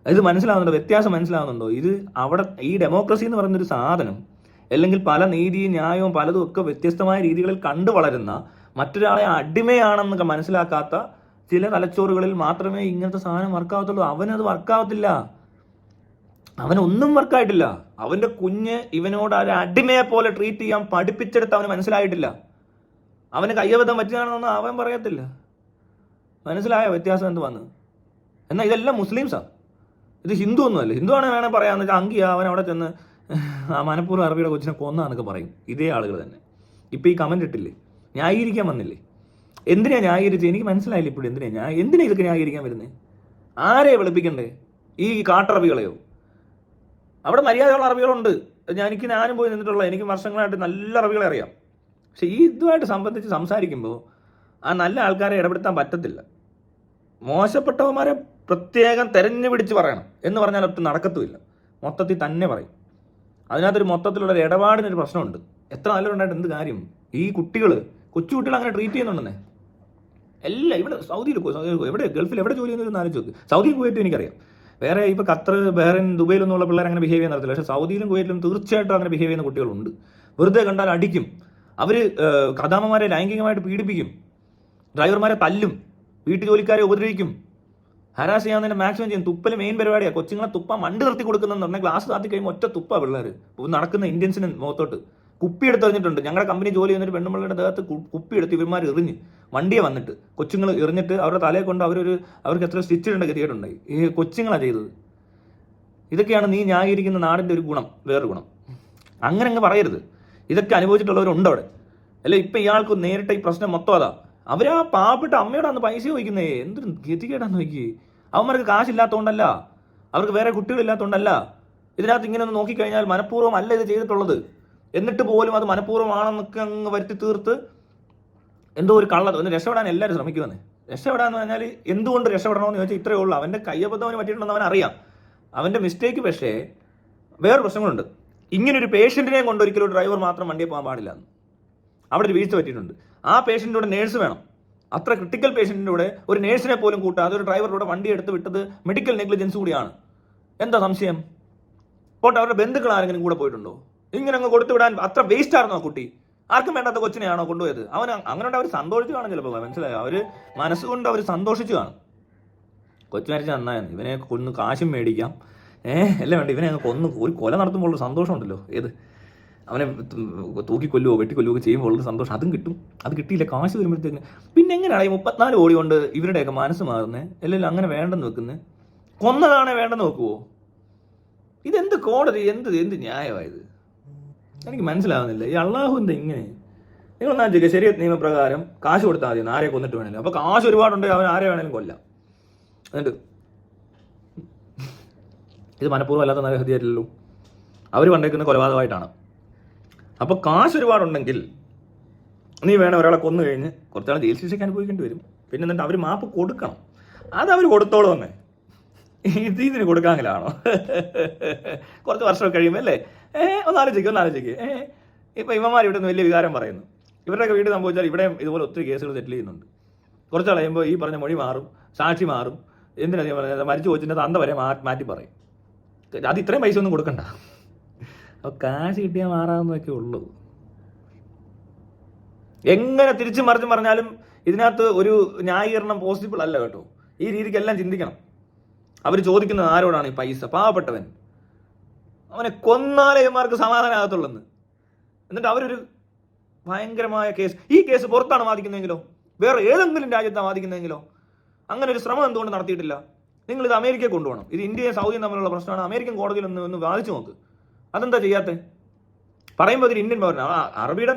ഇത് മനസ്സിലാവുന്നുണ്ടോ? വ്യത്യാസം മനസ്സിലാവുന്നുണ്ടോ? ഇത് അവിടെ ഈ ഡെമോക്രസി എന്ന് പറയുന്നൊരു സാധനം, അല്ലെങ്കിൽ പല നീതിയും ന്യായവും പലതും ഒക്കെ വ്യത്യസ്തമായ രീതികളിൽ കണ്ടു വളരുന്ന, മറ്റൊരാളെ അടിമയാണെന്നൊക്കെ മനസ്സിലാക്കാത്ത ചില തലച്ചോറുകളിൽ മാത്രമേ ഇങ്ങനത്തെ സാധനം വർക്കാവത്തുള്ളൂ. അവനത് വർക്കാവത്തില്ല, അവനൊന്നും വർക്കായിട്ടില്ല. അവൻ്റെ കുഞ്ഞ് ഇവനോട് ഒരു അടിമയെ പോലെ ട്രീറ്റ് ചെയ്യാൻ പഠിപ്പിച്ചെടുത്ത് അവന് മനസ്സിലായിട്ടില്ല. അവന് കയ്യബദ്ധം പറ്റുകയാണെന്നൊന്നും അവൻ പറയത്തില്ല. മനസ്സിലായ വ്യത്യാസം എന്ത് വന്ന്? എന്നാൽ ഇതെല്ലാം മുസ്ലിംസാണ്, ഇത് ഹിന്ദു ഒന്നുമല്ല. ഹിന്ദു ആണെങ്കിൽ വേണേൽ പറയാമെന്ന് വെച്ചാൽ അങ്കിയ അവൻ അവിടെ ചെന്ന് ആ മനഃപൂർവ്വം അറബിയുടെ കൊച്ചിനെ കൊന്നാന്നൊക്കെ പറയും. ഇതേ ആളുകൾ തന്നെ ഇപ്പം ഈ കമൻ്റ് ഇട്ടില്ലേ, ന്യായീകരിക്കാൻ വന്നില്ലേ? എന്തിനാ ന്യായീകരിച്ച്? എനിക്ക് മനസ്സിലായില്ല ഇപ്പോഴും. എന്തിനാ ഇതൊക്കെ ന്യായീകരിക്കാൻ വരുന്നത്? ആരെയാണ് വെളുപ്പിക്കണ്ടേ? ഈ കാട്ടറബികളെയോ? അവിടെ മര്യാദയുള്ള അറബികളുണ്ട്. ഞാനും പോയി നിന്നിട്ടുള്ള, എനിക്ക് വർഷങ്ങളായിട്ട് നല്ല അറബികളെ അറിയാം. പക്ഷെ ഈ ഇതുമായിട്ട് സംബന്ധിച്ച് സംസാരിക്കുമ്പോൾ ആ നല്ല ആൾക്കാരെ ഇടപെടുത്താൻ പറ്റത്തില്ല. മോശപ്പെട്ടവന്മാരെ പ്രത്യേകം തെരഞ്ഞു പിടിച്ച് പറയണം എന്ന് പറഞ്ഞാൽ ഒട്ടും നടക്കത്തുമില്ല. മൊത്തത്തിൽ തന്നെ പറയും. അതിനകത്തൊരു മൊത്തത്തിലുള്ള ഒരു ഇടപാടിനൊരു പ്രശ്നമുണ്ട്. എത്ര നല്ലവരുണ്ടായിട്ട് എന്ത് കാര്യം? ഈ കൊച്ചുകുട്ടികൾ അങ്ങനെ ട്രീറ്റ് ചെയ്യുന്നുണ്ടെന്നേ. എല്ലാം ഇവിടെ സൗദിയിൽ എവിടെ ഗൾഫിൽ എവിടെ ജോലി ചെയ്യുന്ന ആലോചിച്ച് നോക്ക്. സൗദിയിൽ കുവൈറ്റും എനിക്കറിയാം. വേറെ ഇപ്പോൾ ഖത്തർ, ബഹ്റൈൻ, ദുബൈയിലൊന്നുള്ള പിള്ളേർ അങ്ങനെ ബിഹേവ് ചെയ്യാൻ നടത്തില്ല. പക്ഷേ സൗദിയിലും കുവൈറ്റിലും തീർച്ചയായിട്ടും അങ്ങനെ ബിഹേവ് ചെയ്യുന്ന കുട്ടികളുണ്ട്. വെറുതെ കണ്ടാൽ അടിക്കും, അവർ കഥാമമാരെ ലൈംഗികമായിട്ട് പീഡിപ്പിക്കും, ഡ്രൈവർമാരെ തല്ലും, വീട്ടു ജോലിക്കാരെ ഉപദ്രവിക്കും, ഹരാസ് ചെയ്യാൻ മാക്സിമം ചെയ്യും. തുപ്പൽ മെയിൻ പരിപാടിയാണ്. കൊച്ചുങ്ങളെ തുപ്പ മണ്ട് നിർത്തി കൊടുക്കുന്നതെന്ന് പറഞ്ഞാൽ ഗ്ലാസ് താത്തി കഴിയുമ്പോൾ ഒറ്റ തുപ്പ പിള്ളേർ നടക്കുന്ന ഇന്ത്യൻസിന് മുഖത്തോട്ട് കുപ്പി എടുത്തെറിഞ്ഞിട്ടുണ്ട്. ഞങ്ങളുടെ കമ്പനി ജോലി ചെയ്യുന്നൊരു പെണ്ണുമ്പിള്ളയുടെ ദേഹത്ത് കുപ്പി എടുത്ത് ഇവന്മാർ എറിഞ്ഞ് വണ്ടിയെ വന്നിട്ട് കൊച്ചുങ്ങൾ എറിഞ്ഞിട്ട് അവരുടെ തലയെ കൊണ്ട് അവർക്ക് എത്ര സ്റ്റിച്ചിടേണ്ട ഗതികേടുണ്ടായി. ഈ കൊച്ചുങ്ങളാണ് ചെയ്തത്. ഇതൊക്കെയാണ് നീ ന്യായീകരിക്കുന്ന നാടിൻ്റെ ഒരു ഗുണം, വേറൊരു ഗുണം. അങ്ങനെ അങ്ങ് പറയരുത്. ഇതൊക്കെ അനുഭവിച്ചിട്ടുള്ളവരുണ്ട് അവിടെ. അല്ലെ ഇപ്പം ഇയാൾക്ക് നേരിട്ട ഈ പ്രശ്നം മൊത്തം അതാ. അവരാ പാവപ്പെട്ട അമ്മയോടാന്ന് പൈസ ചോദിക്കുന്നേ. എന്തൊരു ഗതികേടാന്ന് നോക്കി. അവന്മാർക്ക് കാശില്ലാത്തതുകൊണ്ടല്ല, അവർക്ക് വേറെ കുട്ടികളില്ലാത്തതുകൊണ്ടല്ല. ഇതിനകത്ത് ഇങ്ങനെ ഒന്ന് നോക്കിക്കഴിഞ്ഞാൽ മനഃപൂർവ്വം അല്ല ഇത് ചെയ്തിട്ടുള്ളത്. എന്നിട്ട് പോലും അത് മനഃപൂർവ്വമാണെന്നൊക്കെ അങ്ങ് വരുത്തി തീർത്ത് എന്തോ ഒരു ഒന്ന് രക്ഷപ്പെടാൻ എല്ലാവരും ശ്രമിക്കുമെന്ന്. രക്ഷപ്പെടാന്ന് പറഞ്ഞാൽ എന്തുകൊണ്ട് രക്ഷപ്പെടണമെന്ന് ചോദിച്ചാൽ ഇത്രയേ ഉള്ളൂ. അവൻ്റെ കയ്യബദ്ധം അവന് പറ്റിയിട്ടുണ്ടെന്ന് അവൻ അറിയാം, അവൻ്റെ മിസ്റ്റേക്ക്. പക്ഷേ വേറെ പ്രശ്നങ്ങളുണ്ട്. ഇങ്ങനൊരു പേഷ്യൻറ്റിനെ കൊണ്ട് ഒരിക്കലും ഒരു ഡ്രൈവർ മാത്രം വണ്ടിയെ പോകാൻ പാടില്ല. അവിടെ ഒരു വീഴ്ച പറ്റിയിട്ടുണ്ട്. ആ പേഷ്യൻ്റെ കൂടെ നേഴ്സ് വേണം. അത്ര ക്രിട്ടിക്കൽ പേഷ്യൻറ്റിൻ്റെ കൂടെ ഒരു നേഴ്സിനെ പോലും കൂട്ടാതെ ഒരു ഡ്രൈവറുടെ വണ്ടി എടുത്ത് വിട്ടത് മെഡിക്കൽ നെഗ്ലിജൻസ് കൂടിയാണ്. എന്താ സംശയം? പോട്ടെ, അവരുടെ ബന്ധുക്കൾ ആരെങ്കിലും കൂടെ പോയിട്ടുണ്ടോ? ഇങ്ങനെ അങ്ങ് കൊടുത്തു വിടാൻ അത്ര വേസ്റ്റ് ആയിരുന്നോ കുട്ടി? ആർക്കും വേണ്ടാത്ത കൊച്ചിനെയാണോ കൊണ്ടുപോയത്? അങ്ങനെ അവർ സന്തോഷിച്ച് കാണും. ചിലപ്പോൾ മനസ്സിലായോ, അവർ മനസ്സുകൊണ്ട് അവർ സന്തോഷിച്ച് കാണും. കൊച്ചു മരിച്ച നന്നായിരുന്നു, ഇവനെ കൊന്ന് കാശും മേടിക്കാം, എല്ലാം വേണ്ട. ഇവനെ അങ്ങ് കൊന്ന് ഒരു കൊല നടത്തുമ്പോൾ സന്തോഷമുണ്ടല്ലോ. അവനെ തൂക്കിക്കൊല്ലുവോ വെട്ടിക്കൊല്ലുവോ ഒക്കെ ചെയ്യുമ്പോൾ ഉള്ളൊരു സന്തോഷം അതും കിട്ടും. അത് കിട്ടിയില്ല, കാശ് വരുമ്പോഴത്തേക്ക് പിന്നെ എങ്ങനെയാണ് ഈ 34 കോടി കൊണ്ട് ഇവരുടെയൊക്കെ മനസ്സ് മാറുന്നത്? അല്ലെങ്കിൽ അങ്ങനെ വേണ്ടെന്ന് വെക്കുന്നത്? കൊന്നതാണേ വേണ്ടെന്ന് വെക്കുവോ? ഇതെന്ത് കോടതി, എന്ത് ന്യായമായത്? എനിക്ക് മനസ്സിലാവുന്നില്ല. ഈ അള്ളാഹു എന്താ ഇങ്ങനെ? നിങ്ങളൊന്നാ ചോദിക്കുക, ശരീഅത്ത് നിയമപ്രകാരം കാശ് കൊടുത്താൽ മതി, ആരെ കൊന്നിട്ട് വേണമല്ലോ. അപ്പോൾ കാശ് ഒരുപാടുണ്ടെങ്കിൽ അവൻ ആരെ വേണേലും കൊല്ലാം. എന്നിട്ട് ഇത് മനഃപൂർവ്വം അല്ലാത്ത നരഹത്യയല്ലല്ലോ, അവർ കണ്ടേക്കുന്ന കൊലപാതകമായിട്ടാണ്. അപ്പോൾ കാശ് ഒരുപാടുണ്ടെങ്കിൽ നീ വേണം ഒരാളെ കൊന്നു കഴിഞ്ഞ് കുറച്ചാൾ ജയിൽ ശിക്ഷയ്ക്ക് അനുഭവിക്കേണ്ടി വരും. പിന്നെ എന്നിട്ട് അവർ മാപ്പ് കൊടുക്കണം. അതവർ കൊടുത്തോളൂ തന്നെ. ഇതിന് കൊടുക്കാമെങ്കിലാണോ? കുറച്ച് വർഷമൊക്കെ കഴിയുമ്പോൾ അല്ലേ? ഒന്ന് ആലോചിക്കുക. ഇപ്പം ഇവന്മാർ ഇവിടെ നിന്ന് വലിയ വികാരം പറയുന്നു. ഇവരുടെയൊക്കെ വീട് സംഭവിച്ചാൽ ഇവിടെ ഇതുപോലെ ഒത്തിരി കേസുകൾ സെറ്റിൽ ചെയ്യുന്നുണ്ട്. കുറച്ചാൾ കഴിയുമ്പോൾ ഈ പറഞ്ഞ മൊഴി മാറും, സാക്ഷി മാറും, എന്തിനാ മരിച്ചു കൊച്ചിൻ്റെ തന്ത വരെ മാറ്റി പറയും. അത് ഇത്രയും പൈസ ഒന്നും കൊടുക്കണ്ട. അപ്പോൾ കാശ് കിട്ടിയാൽ മാറാവുന്നതൊക്കെ ഉള്ളൂ. എങ്ങനെ തിരിച്ചും മറിച്ചും പറഞ്ഞാലും ഇതിനകത്ത് ഒരു ന്യായീകരണം പോസിബിൾ അല്ല കേട്ടോ. ഈ രീതിക്കെല്ലാം ചിന്തിക്കണം. അവർ ചോദിക്കുന്നത് ആരോടാണ് ഈ പൈസ? പാവപ്പെട്ടവൻ. അവനെ കൊന്നാലേ ഇവന്മാർക്ക് സമാധാനമാകത്തുള്ളെന്ന്. എന്നിട്ട് അവരൊരു ഭയങ്കരമായ കേസ്, ഈ കേസ് പുറത്താണ് വാദിക്കുന്നതെങ്കിലോ, വേറെ ഏതെങ്കിലും രാജ്യത്താണ് വാദിക്കുന്നതെങ്കിലോ, അങ്ങനെ ഒരു ശ്രമം എന്തുകൊണ്ട് നടത്തിയിട്ടില്ല? നിങ്ങളിത് അമേരിക്കയെ കൊണ്ടുപോകണം. ഇത് ഇന്ത്യയും സൗദിയും തമ്മിലുള്ള പ്രശ്നമാണ്. അമേരിക്കൻ കോടതിയിൽ ഒന്ന് വാദിച്ചു നോക്ക്. അതെന്താ ചെയ്യാത്തത്? പറയുമ്പോൾ അതിൽ ഇന്ത്യൻ പൗരൻ. അറബിയുടെ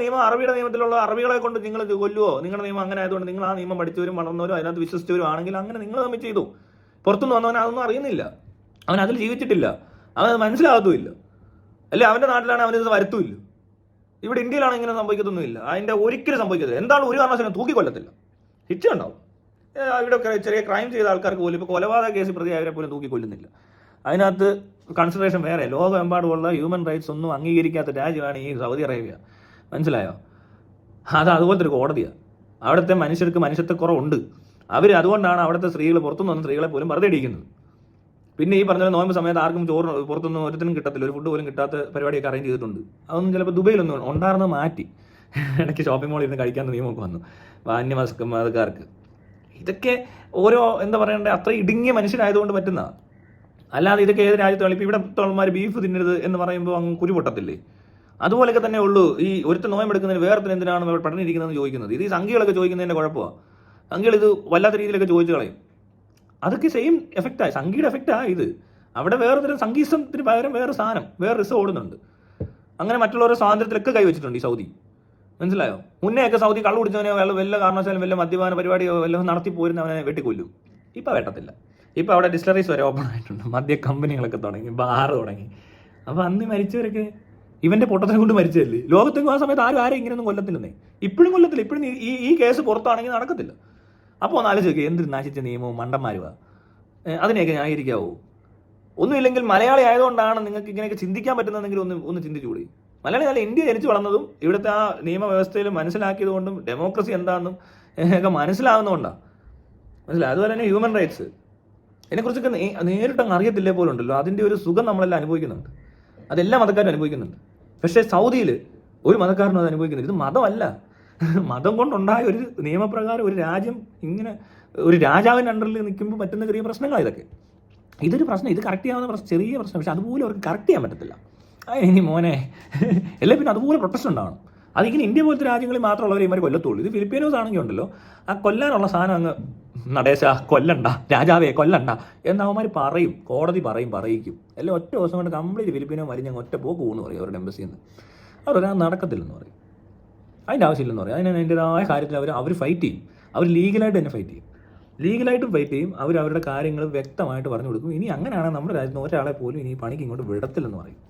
നിയമത്തിലുള്ള അറബികളെ കൊണ്ട് നിങ്ങൾ കൊല്ലുവോ? നിങ്ങളുടെ നിയമം അങ്ങനെ ആയതുകൊണ്ട് നിങ്ങൾ ആ നിയമം പഠിച്ചവരും വളർന്നവരും അതിനകത്ത് വിശ്വസിച്ചവരും ആണെങ്കിൽ അങ്ങനെ നിങ്ങൾ തമ്മിൽ ചെയ്തു. പുറത്തുനിന്ന് വന്നവൻ അതൊന്നും അറിയുന്നില്ല, അവൻ അതിൽ ജീവിച്ചിട്ടില്ല, അവനത് മനസ്സിലാകത്തുമില്ല. അല്ലെ അവൻ്റെ നാട്ടിലാണ് അവനിത് വരുത്തുമില്ല. ഇവിടെ ഇന്ത്യയിലാണ് ഇങ്ങനെ സംഭവിക്കത്തൊന്നുമില്ല. അതിൻ്റെ ഒരിക്കലും സംഭവിക്കത്തില്ല. എന്താണ് ഒരു കാരണവശാലും തൂക്കിക്കൊല്ലത്തില്ല, ശിക്ഷ ഉണ്ടാവും. ഇവിടെ ചെറിയ ക്രൈം ചെയ്ത ആൾക്കാർക്ക് പോലും ഇപ്പോൾ കൊലപാതക കേസ് പ്രതിയായവരെ പോലും തൂക്കിക്കൊല്ലുന്നില്ല. അതിനകത്ത് കൺസിഡറേഷൻ വേറെ. ലോകമെമ്പാടുമുള്ള ഹ്യൂമൻ റൈറ്റ്സ് ഒന്നും അംഗീകരിക്കാത്ത രാജ്യമാണ് ഈ സൗദി അറേബ്യ. മനസ്സിലായോ? അതുപോലത്തെ ഒരു കോടതിയാണ്. അവിടുത്തെ മനുഷ്യർക്ക് മനുഷ്യത്വക്കുറവുണ്ട്. അതുകൊണ്ടാണ് അവിടുത്തെ സ്ത്രീകൾ, പുറത്തുനിന്ന് വന്ന സ്ത്രീകളെ പോലും വെറുതെ ഇടിക്കുന്നത്. പിന്നെ ഈ പറഞ്ഞ നോയമ്പ് സമയത്ത് ആർക്കും ചോറ് പുറത്തൊന്നും ഒരുത്തിനും കിട്ടത്തില്ല, ഒരു ഫുഡ് പോലും കിട്ടാത്ത പരിപാടിയൊക്കെ അറേഞ്ച് ചെയ്തിട്ടുണ്ട്. അതൊന്നും ചിലപ്പോൾ ദുബൈയിലൊന്നും ഉണ്ടായിരുന്നത് മാറ്റി ഇടയ്ക്ക് ഷോപ്പിംഗ് മോളിൽ ഇരുന്ന് കഴിക്കാമെന്ന് നിയമമൊക്കെ വന്നു മതക്കാർക്ക്. ഇതൊക്കെ ഓരോ എന്താ പറയണ്ടേ, അത്ര ഇടുങ്ങിയ മനുഷ്യനായതുകൊണ്ട് പറ്റുന്ന. അല്ലാതെ ഇതൊക്കെ ഏത് രാജ്യത്ത് കളിപ്പോൾ ഇവിടെ തൊള്ളമാർ ബീഫ് തിന്നരുത് എന്ന് പറയുമ്പോൾ അങ്ങ് കുരു പൊട്ടത്തില്ലേ? അതുപോലെയൊക്കെ തന്നെ ഉള്ളൂ. ഈ ഒരുത്ത നോയമ്പെടുക്കുന്നതിന് വേറത്തിന് എന്തിനാണ് പഠനയിരിക്കുന്നതെന്ന് ചോദിക്കുന്നത്. ഇത് ഈ സംഖ്യകളൊക്കെ ചോദിക്കുന്നതിൻ്റെ കുഴപ്പമാണ്. സംഖ്യകൾ ഇത് വല്ലാത്ത രീതിയിലൊക്കെ ചോദിച്ചു കളയും. അതൊക്കെ സെയിം എഫക്റ്റായി, സംഖ്യയുടെ എഫക്റ്റാണ് ഇത്. അവിടെ വേറെ തരം സംഗീതത്തിന് പകരം വേറെ സാധനം, വേറെ റിസം ഓടുന്നുണ്ട്. അങ്ങനെ മറ്റുള്ളവരുടെ സ്വാതന്ത്ര്യത്തിലൊക്കെ കൈവച്ചിട്ടുണ്ട് ഈ സൗദി. മനസ്സിലായോ? മുന്നേയൊക്കെ സൗദി കള്ളു കുടിച്ചവനെ വല്ല കാരണവശാലും വല്ല മദ്യപാന പരിപാടിയോ വല്ലതും നടത്തി പോരുന്നവനെ വെട്ടിക്കൊല്ലും. ഇപ്പം വെട്ടത്തില്ല. ഇപ്പം അവിടെ ഡിസ്റ്റിലറീസ് വരെ ഓപ്പൺ ആയിട്ടുണ്ട്, മദ്യ കമ്പനികളൊക്കെ തുടങ്ങി, ബാറ് തുടങ്ങി. അപ്പോൾ അന്ന് മരിച്ചവരൊക്കെ ഇവൻ്റെ പൊട്ടത്തിനെ കൊണ്ട് മരിച്ചതല്ലേ. ലോകത്തെങ്ങും ആ സമയത്ത് ആരും ഇങ്ങനെയൊന്നും കൊല്ലത്തില്ലെന്നേ. ഇപ്പോഴും കൊല്ലത്തില്ല. ഇപ്പോഴും ഈ കേസ് പുറത്താണെങ്കിൽ നടക്കത്തില്ല. അപ്പോൾ ഒന്ന് ആലോചിക്കുക, എന്തൊരു നശിച്ച നിയമവും മണ്ടന്മാരുവാ. അതിനെയൊക്കെ ന്യായീകരിക്കാവോ? ഒന്നുമില്ലെങ്കിൽ മലയാളി ആയതുകൊണ്ടാണ് നിങ്ങൾക്ക് ഇങ്ങനെയൊക്കെ ചിന്തിക്കാൻ പറ്റുന്നതെങ്കിൽ ഒന്ന് ചിന്തിച്ചുകൂടി. മലയാളി നല്ല ഇന്ത്യ ജനിച്ചു വളർന്നതും ഇവിടുത്തെ ആ നിയമവ്യവസ്ഥയിൽ മനസ്സിലാക്കിയത് കൊണ്ടും ഡെമോക്രസി എന്താണെന്നും ഒക്കെ മനസ്സിലാവുന്നതുകൊണ്ടാണ്. മനസ്സിലായി. അതുപോലെ തന്നെ ഹ്യൂമൻ റൈറ്റ്സ് ഇതിനെക്കുറിച്ചൊക്കെ നേരിട്ടങ്ങ് അറിയത്തില്ലേ പോലും ഉണ്ടല്ലോ. അതിൻ്റെ ഒരു സുഖം നമ്മളെല്ലാം അനുഭവിക്കുന്നുണ്ട്. അതെല്ലാ മതക്കാരും അനുഭവിക്കുന്നുണ്ട്. പക്ഷേ സൗദിയിൽ ഒരു മതക്കാരനും അത് അനുഭവിക്കുന്നില്ല. ഇത് മതമല്ല, മതം കൊണ്ടുണ്ടായ ഒരു നിയമപ്രകാരം ഒരു രാജ്യം ഇങ്ങനെ ഒരു രാജാവിൻ്റെ അണ്ടറിൽ നിൽക്കുമ്പോൾ പറ്റുന്ന ചെറിയ പ്രശ്നങ്ങളാണ് ഇതൊക്കെ. ഇതൊരു പ്രശ്നം, ഇത് കറക്റ്റ് ചെയ്യാവുന്ന ചെറിയ പ്രശ്നം. പക്ഷെ അതുപോലെ അവർക്ക് കറക്റ്റ് ചെയ്യാൻ പറ്റത്തില്ല. ഇനി മോനെ എല്ലാം പിന്നെ അതുപോലെ പ്രൊട്ടസ്റ്റ് ഉണ്ടാവണം. അതിങ്ങനെ ഇന്ത്യ പോലത്തെ രാജ്യങ്ങളിൽ മാത്രമുള്ളവർ ഇവർ കൊല്ലത്തുള്ളൂ. ഇത് ഫിലിപ്പീനോസ് ആണെങ്കിൽ ഉണ്ടല്ലോ, ആ കൊല്ലാനുള്ള സാധനം അങ്ങ് നടേശ കൊല്ലണ്ട, രാജാവേ കൊല്ലണ്ട എന്നവന്മാർ പറയും, കോടതി പറയിക്കും. എല്ലാം ഒറ്റ ദിവസം കൊണ്ട് കംപ്ലീറ്റ് ഫിലിപ്പീനോ മരിഞ്ഞ് ഒറ്റ പോക്ക് പോകുന്നു പറയും അവരുടെ എംബസിയിൽ നിന്ന്. അവരൊരാൾ നടക്കത്തില്ലെന്ന് പറയും. അതിൻ്റെ ആവശ്യമില്ലെന്ന് പറയും. അതിൻ്റെതായ കാര്യത്തിൽ അവർ ഫൈറ്റ് ചെയ്യും. അവർ ലീഗലായിട്ട് തന്നെ ഫൈറ്റ് ചെയ്യും. ലീഗലായിട്ടും ഫൈറ്റ് ചെയ്യും. അവരുടെ കാര്യങ്ങൾ വ്യക്തമായിട്ട് പറഞ്ഞു കൊടുക്കും. ഇനി അങ്ങനെയാണെങ്കിൽ നമ്മുടെ രാജ്യത്ത് ഒരാളെ പോലും ഇനി പണിക്ക് ഇങ്ങോട്ട് വിടത്തില്ലെന്ന് പറയും.